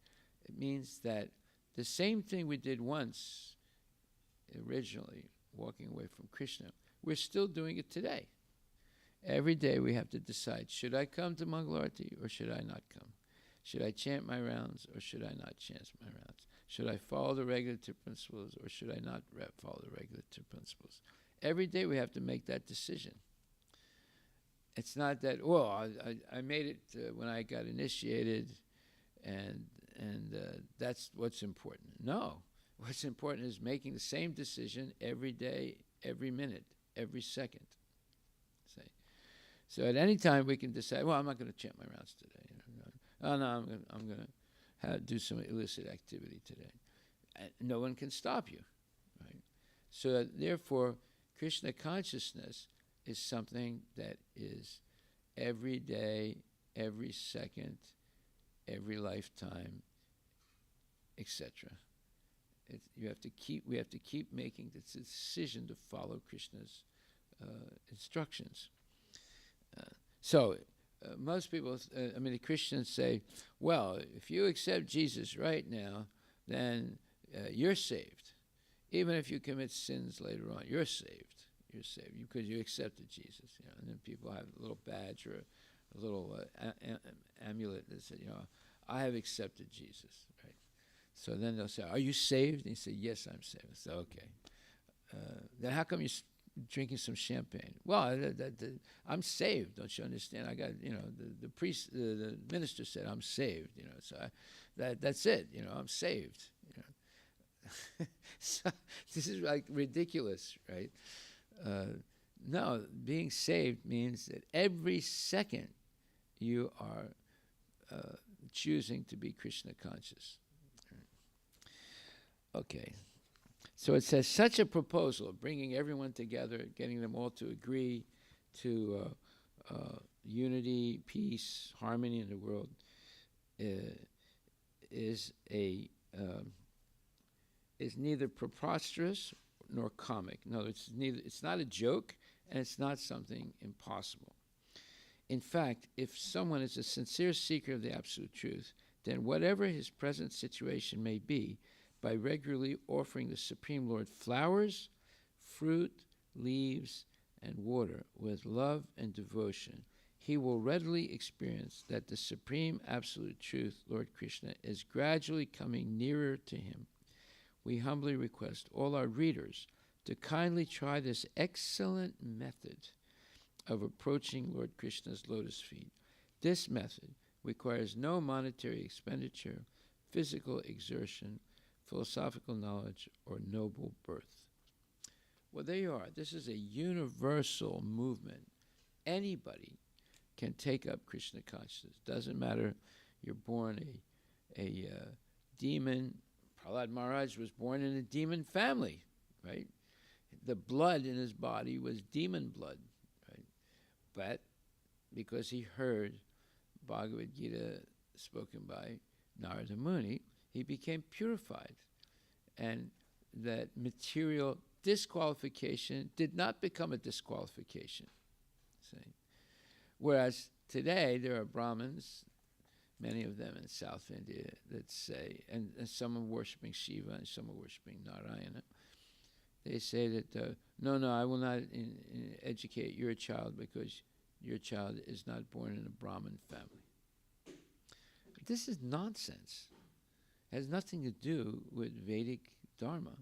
It means that the same thing we did once, originally, walking away from Krishna, we're still doing it today. Every day we have to decide, should I come to Mangala Aarti or should I not come? Should I chant my rounds or should I not chant my rounds? Should I follow the regulative principles or should I not follow the regulative principles? Every day we have to make that decision. It's not that, I made it when I got initiated and that's what's important. No. What's important is making the same decision every day, every minute, every second. So at any time we can decide, I'm not going to chant my rounds today. I'm going to do some illicit activity today. And no one can stop you, right? So therefore, Krishna consciousness is something that is every day, every second, every lifetime, etc. We have to keep making this decision to follow Krishna's instructions. Most people, the Christians say, well, if you accept Jesus right now, then you're saved. Even if you commit sins later on, you're saved. You're saved because you accepted Jesus. And then people have a little badge or a little amulet that said, I have accepted Jesus. Right? So then they'll say, "Are you saved?" And you say, "Yes, I'm saved." So okay. Then how come you're drinking some champagne? Well, I'm saved. Don't you understand? I got, the priest, the minister said I'm saved. So that's it. I'm saved. So this is like ridiculous, right? No, being saved means that every second you are choosing to be Krishna conscious. Okay. So it says, such a proposal of bringing everyone together, getting them all to agree to unity, peace, harmony in the world, is neither preposterous nor comic. No, it's not a joke, and it's not something impossible. In fact, if someone is a sincere seeker of the absolute truth, then whatever his present situation may be, by regularly offering the Supreme Lord flowers, fruit, leaves, and water with love and devotion, he will readily experience that the Supreme Absolute Truth, Lord Krishna, is gradually coming nearer to him. We humbly request all our readers to kindly try this excellent method of approaching Lord Krishna's lotus feet. This method requires no monetary expenditure, physical exertion, philosophical knowledge, or noble birth. Well, there you are. This is a universal movement. Anybody can take up Krishna consciousness. Doesn't matter you're born a demon. Prahlad Maharaj was born in a demon family, right? The blood in his body was demon blood, right? But because he heard Bhagavad Gita spoken by Narada Muni, he became purified. And that material disqualification did not become a disqualification. See? Whereas today there are Brahmins, many of them in South India, that say, and some are worshipping Shiva and some are worshipping Narayana, they say that, no, I will not educate your child because your child is not born in a Brahmin family. This is nonsense. It has nothing to do with Vedic Dharma.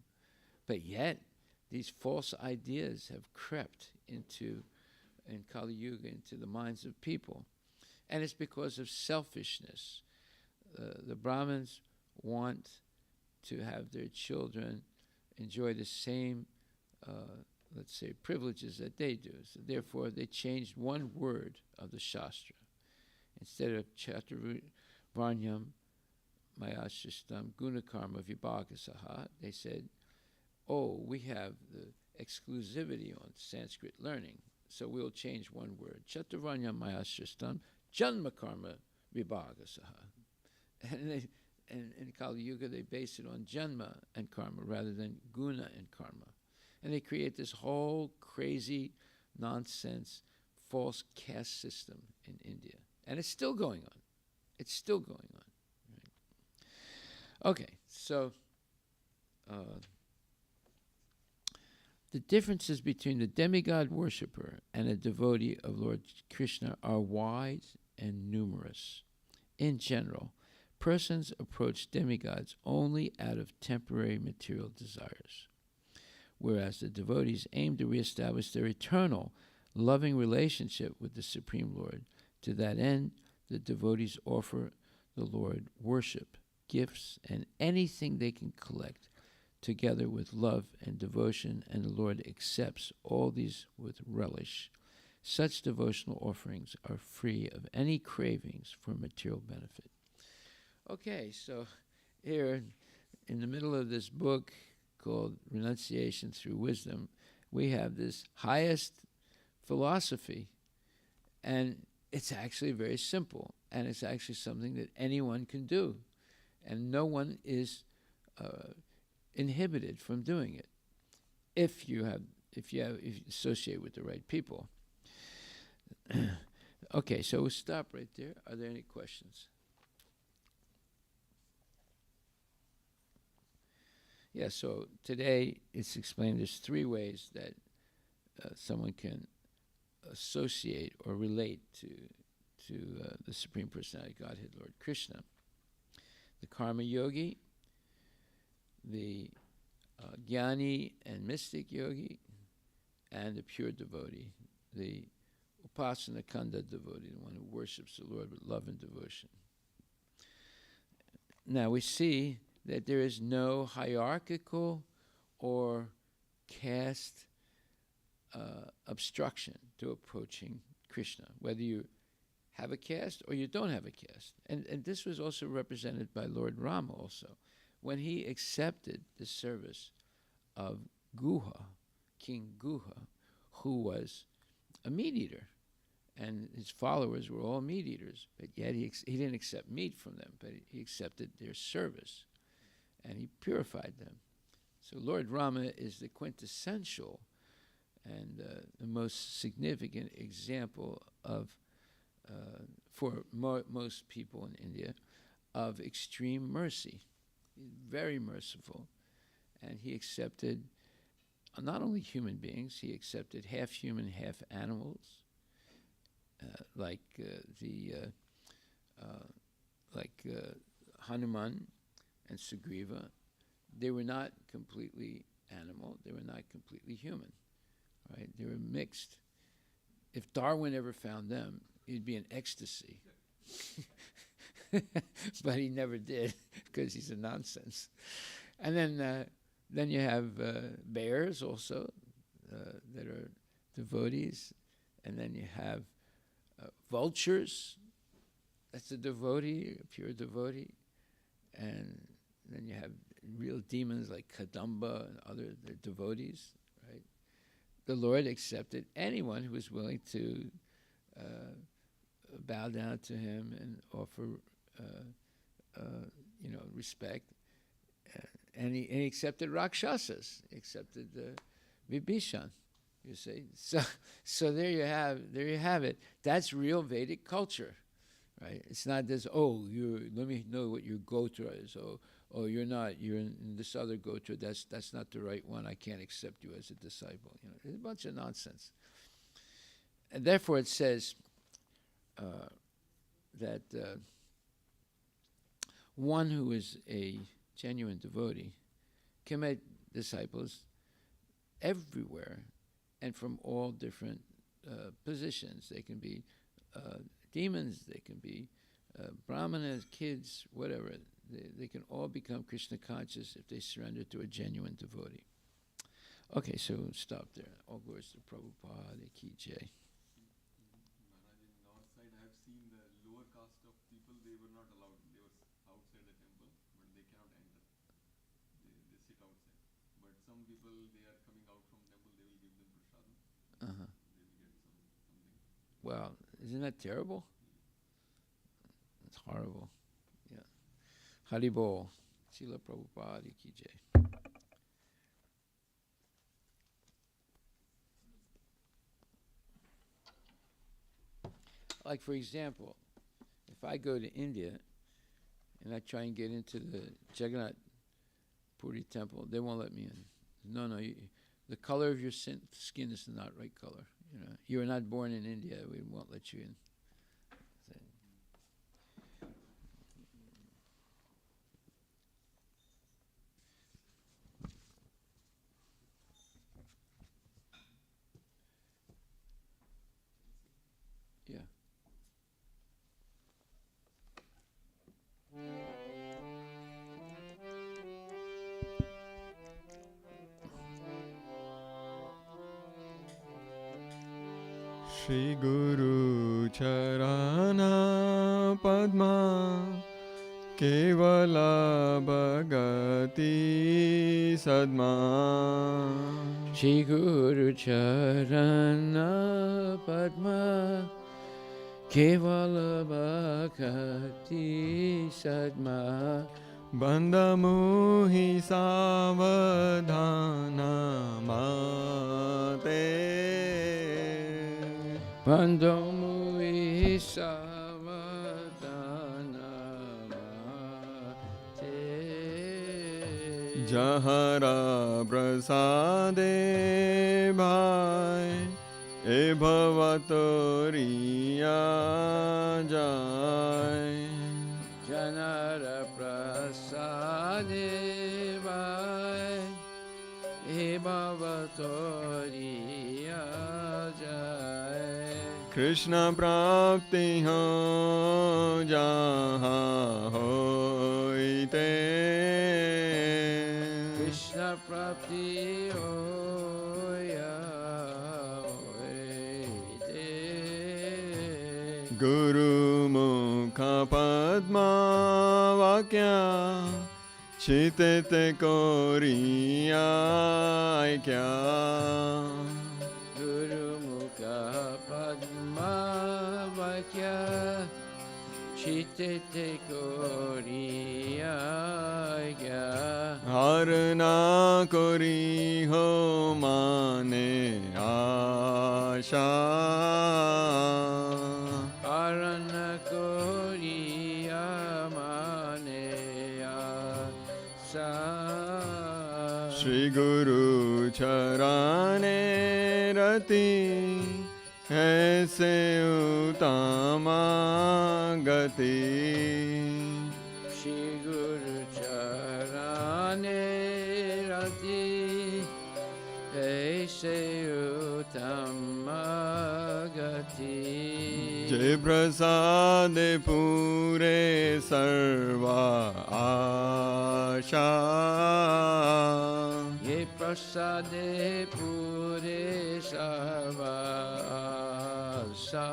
But yet, these false ideas have crept in Kali Yuga, into the minds of people. And it's because of selfishness. The Brahmins want to have their children enjoy the same, let's say, privileges that they do. So therefore, they changed one word of the Shastra. Instead of Chaturvarnyam Mayashishtam Gunakarma Vibhagasaha, they said, we have the exclusivity on Sanskrit learning, so we'll change one word. Chaturvarnyam Mayashishtam Janmakarma Vibhagasaha. And in Kali Yuga, they base it on Janma and Karma rather than Guna and Karma. And they create this whole crazy, nonsense, false caste system in India. And it's still going on. It's still going on. Right? Okay, so the differences between the demigod worshipper and a devotee of Lord Krishna are wide and numerous. In general, persons approach demigods only out of temporary material desires, whereas the devotees aim to reestablish their eternal, loving relationship with the Supreme Lord. To that end, the devotees offer the Lord worship, gifts, and anything they can collect, together with love and devotion, and the Lord accepts all these with relish. Such devotional offerings are free of any cravings for material benefit. Okay, so here in the middle of this book called Renunciation Through Wisdom, we have this highest philosophy, and it's actually very simple, and it's actually something that anyone can do, and no one is inhibited from doing it if you associate with the right people. Okay, so we'll stop right there. Are there any questions? Yeah, so today it's explained there's three ways that someone can associate or relate to the Supreme Personality of Godhead, Lord Krishna. The karma yogi the Jnani and mystic yogi, and the pure devotee, the Upasana Kanda devotee, the one who worships the Lord with love and devotion. Now we see that there is no hierarchical or caste obstruction to approaching Krishna, whether you have a caste or you don't have a caste. And this was also represented by Lord Rama also, when he accepted the service of Guha, King Guha, who was a meat eater. And his followers were all meat eaters, but yet he didn't accept meat from them, but he accepted their service, and he purified them. So Lord Rama is the quintessential and the most significant example of, for most people in India, of extreme mercy. He's very merciful, and he accepted not only human beings, he accepted half human, half animals, like Hanuman and Sugriva. They were not completely animal, they were not completely human, right? They were mixed. If Darwin ever found them, he'd be in ecstasy. But he never did, because he's a nonsense. And then you have bears also that are devotees, and then you have vultures. That's a devotee, a pure devotee. And then you have real demons like Kadamba and other devotees, right? The Lord accepted anyone who was willing to bow down to him and offer, respect. And he accepted Rakshasas. He accepted Vibhishan. You see, so there you have it. That's real Vedic culture, right? It's not this. Let me know what your gotra is. You're in this other gotra. That's not the right one. I can't accept you as a disciple. It's a bunch of nonsense. And therefore, it says that one who is a genuine devotee can make disciples everywhere and from all different positions. They can be demons, they can be brahmanas, kids, whatever. They can all become Krishna conscious if they surrender to a genuine devotee. Okay, so stop there. All glories to Prabhupada, Ki Jai. Maharaj, in our side, I have seen the lower caste of people, they were not allowed. They were outside the temple, but they cannot enter. They sit outside. But some people, they are coming out from temple, they will give them prasadam. Uh-huh. They will get something. Well, isn't that terrible? It's horrible. Yeah. Haribol. Srila Prabhupada Ki Jai. Like, for example, if I go to India and I try and get into the Jagannath Puri temple, they won't let me in. No, the color of your skin is not right color. You are not born in India. We won't let you in. Yeah. Shri Guru Charana Padma Kevala Bhagati Sadma Shri Guru Charana Padma Kevala Bhakti Sadma Bandha Muhi Savadhana Mate Bandho Mui Savadana Mate Jahara Prasade Bhai E Bhavatoriya Jai Janara Prasade Bhai bhavatoriya jai. Krishna prapti ho jahan hoite. Krishna prapti hoya hoite. Guru mukha padma vakya chitete koriya kya. Guru Mukha Padma Vakya Chitete Koriya Kya. Harna kori ho mane asha. Arana Koriya Mane Asa. Shri Guru charane rati aise utama gati. Shri Guru Charane Rati Aise Utama Gati. Jai prasade pure sarva asha. Ye prasade pure sarva asa.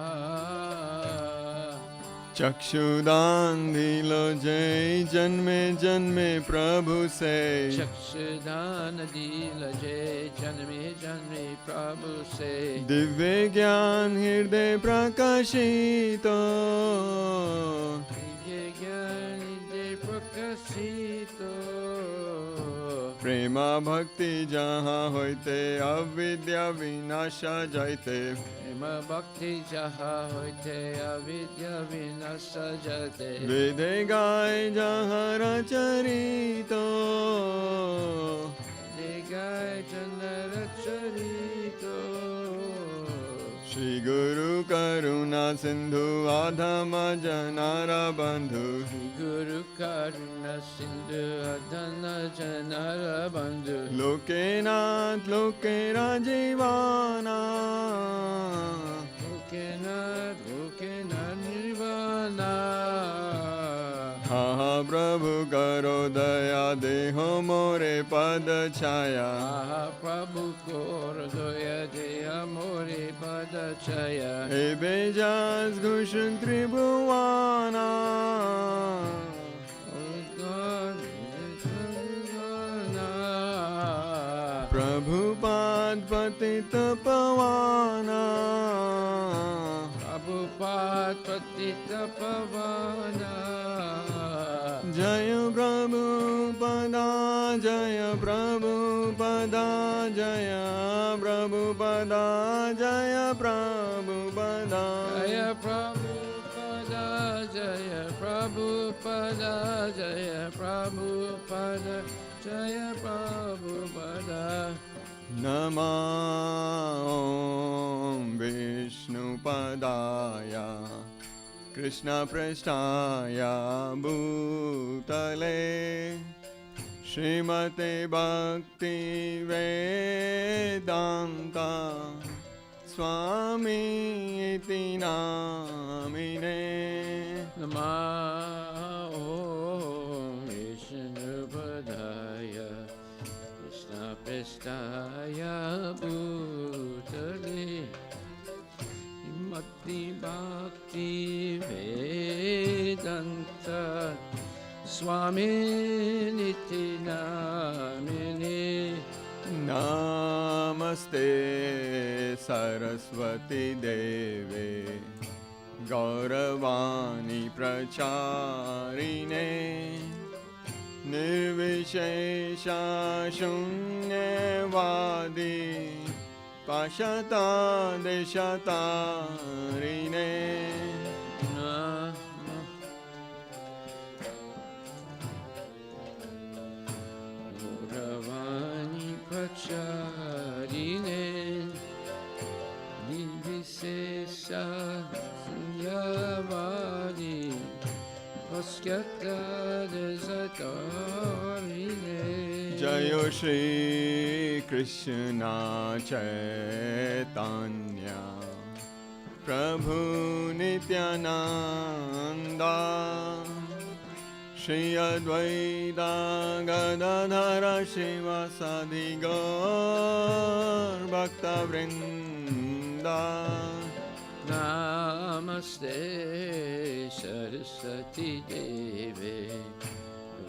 चक्षुदान दिलो जय जन्मे जन्मे प्रभु से. चक्षुदान दिल जय जन्मे जन्मे प्रभु से. दिव्य ज्ञान हृदय प्रकाशितो. दिव्य ज्ञान हृदय प्रकाशितो. प्रेमा भक्ति जहाँ होते अविद्या विनाश जायते. प्रेम भक्ति जहाँ होते अविद्या विनाश जाते. वेदे गाय जहाँ रचरितो. गाय चंद्र चरितो. श्री गुरु करुणा सिंधु आधम जनारा बंधु. गुरु करुणा सिंधु अधन जनर बंधु. लोके नाथ लोके राजीवाना. लोके न निर्वाणा. हाँ प्रभु करो दया देहो मोरे पद छाया. प्रभु कोर दया देह मोरे पद छाया. हे बेजास घुषुन त्रिभुवाना. प्रभुपाद पतित पवाना. प्रभुपाद पतित पवाना. जय प्रभुपदा जय प्रभुपदा जय प्रभुपदा जय प्रभुपदा. जय प्रभुपदा जय प्रभुपदा जय प्रभुपदा जय प्रभुपदा. नमो विष्णुपदाय कृष्णपृष्ठाय भूतले. श्रीमते भक्ति वेदांता स्वामी इति नामिने. नमो विष्णुपदाय कृष्णपृष्ठाय भूतले. Mati Bhakti Vedanta Swami Niti Namini. Namaste Saraswati Deve Gauravani Pracharine Nirvishesha Shunyavadi Pashata Deshatarine. Gauravani Pracharine Nirvishesha Shunyavadi Pashata Deshatarine. Jayo Shri Krishna Chaitanya Prabhu Nityananda Shri Advaita Gadadhara Shivasadi Gaur Bhakta Vrinda Namaste Saraswati Deve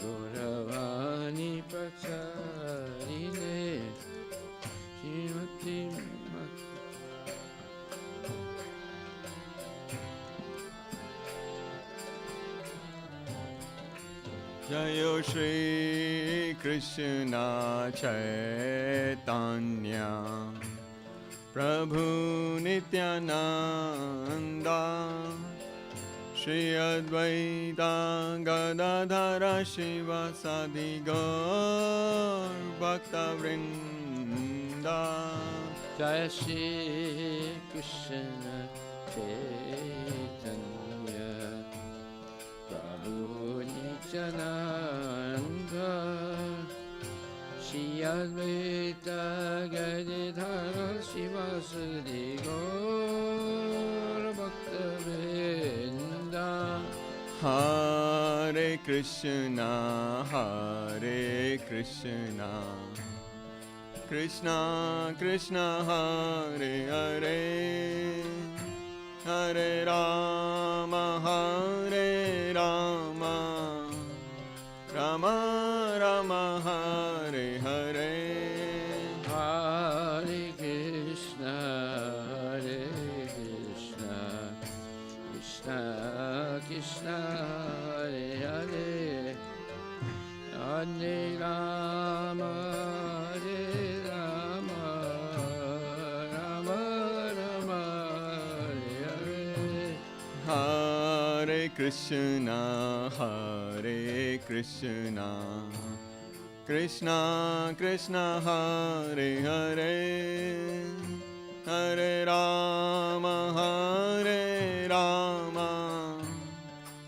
Gauravani Pracharine Srimati Jayo Shri Krishna Chaitanya Prabhu Nityananda Shri Advaita Gadadhara Shivasadi Gaur Bhakta Vrinda Jaya Shri Krishna Chaitanya Prabhu Nityananda Shri Advaita Gadadhara Shivasadi Gaur Bhakta Vrinda Hare Krishna Krishna Krishna Hare Hare Hare Rama Rama Rama Hare Hare Hare Krishna Krishna Krishna Hare Hare Hare Rama Rama Rama Hare Hare Hare Krishna Krishna Krishna Hare Hare Hare Rama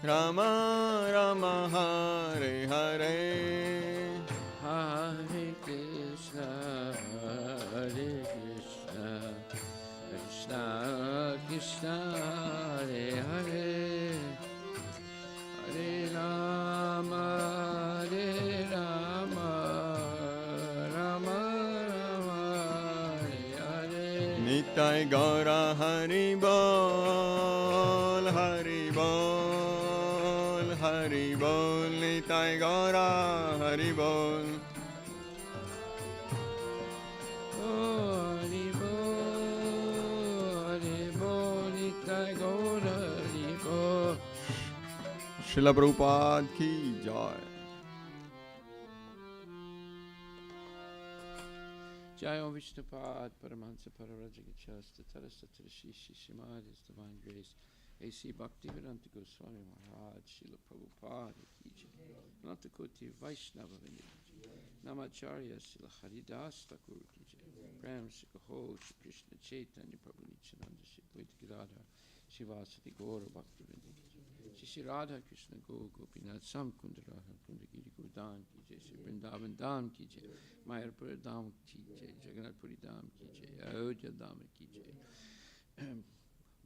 Rama Rama Hare Hare Hare Krishna Krishna Krishna Hare Hare Hare Rama Rama Hare Hare Nitai Gaura Hari Bol Nitai Gaura Hari Bol Hari Bol Nitai Gaura Hari Bol Srila Prabhupada ki jai. Jai Om Vishnupad Paramahansa Pararajagachasta Tarasatara Shishi Shimad His Divine Grace A.C. Bhaktivedanta Goswami Maharaj Srila Prabhupada Ki Jai Ananta Koti Vaishnava Vrinda Ki Jai Namacharya Srila Haridas Thakur Ki Jai Prem Sikaho Shri Krishna Chaitanya Prabhu Nityananda Shri Dvaita Gadadhar Shivasati Gaura Bhaktivedanta Ki Jai Shri Radha Krishna Go Gopinath Sam Kundara Kundagiri Godan Ki Jai Shri Vrindavan Dham Ki Jai Mayapur Dham Ki Jai Jagannath Puri Dham Ki Jai Ayodhya Dham Ki Jai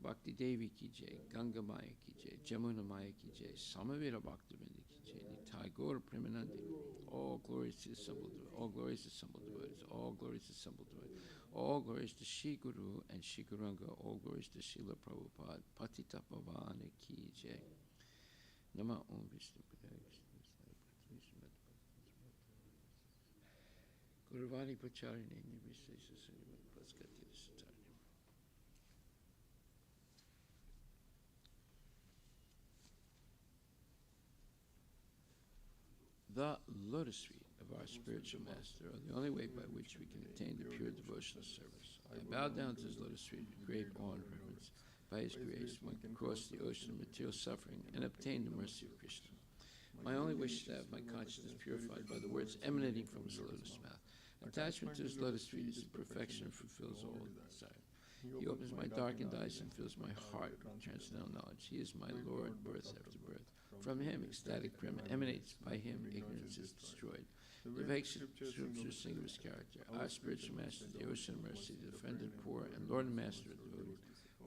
Bhakti Devi Ki Jai Ganga Maya Ki Jai Jamuna Maya Ki Jai Samavira Bhaktivinoda Ki Jai Nitai Gaur Premanandi All glories to the assembled devotees, all glories to assembled devotees, all glories to assembled devotees, all glories to Shri Guru and Shri Guranga, all glories to Srila Prabhupada Patita Pavana Ki Jai Nama Om Vishnu Guruvani Pacharine Nirvishesha Srivat Paskati Satarni. The lotus feet of our spiritual master are the only way by which we can attain the pure devotional service. I bow down to his lotus feet with great awe and reverence. By his grace, one can cross the ocean of material suffering and obtain the mercy of Krishna. My only wish is to have my consciousness purified by the words emanating from his lotus mouth. Attachment to his lotus feet is the perfection and fulfills all desire. He opens my darkened eyes and fills my heart with transcendental knowledge. He is my Lord, birth after birth. From him, ecstatic prema emanates. By him, ignorance is destroyed. the vague scriptures sing of his character. Our spiritual master, the ocean of mercy, the friend of the poor, and Lord and master of devotees.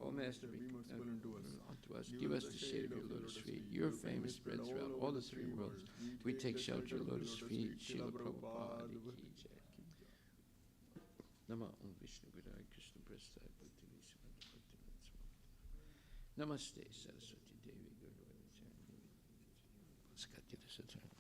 O Master, be merciful unto us. Give us the shade of your lotus feet. Your fame is spread throughout all the three worlds. We take shelter of lotus feet. Srila Prabhupada ki jai. Nama Om Vishnu Guraya Krishna Prasthaya Bhakti Vishamanta Bhakti Namaste Saraswati Devi Guru Sakati Sattva.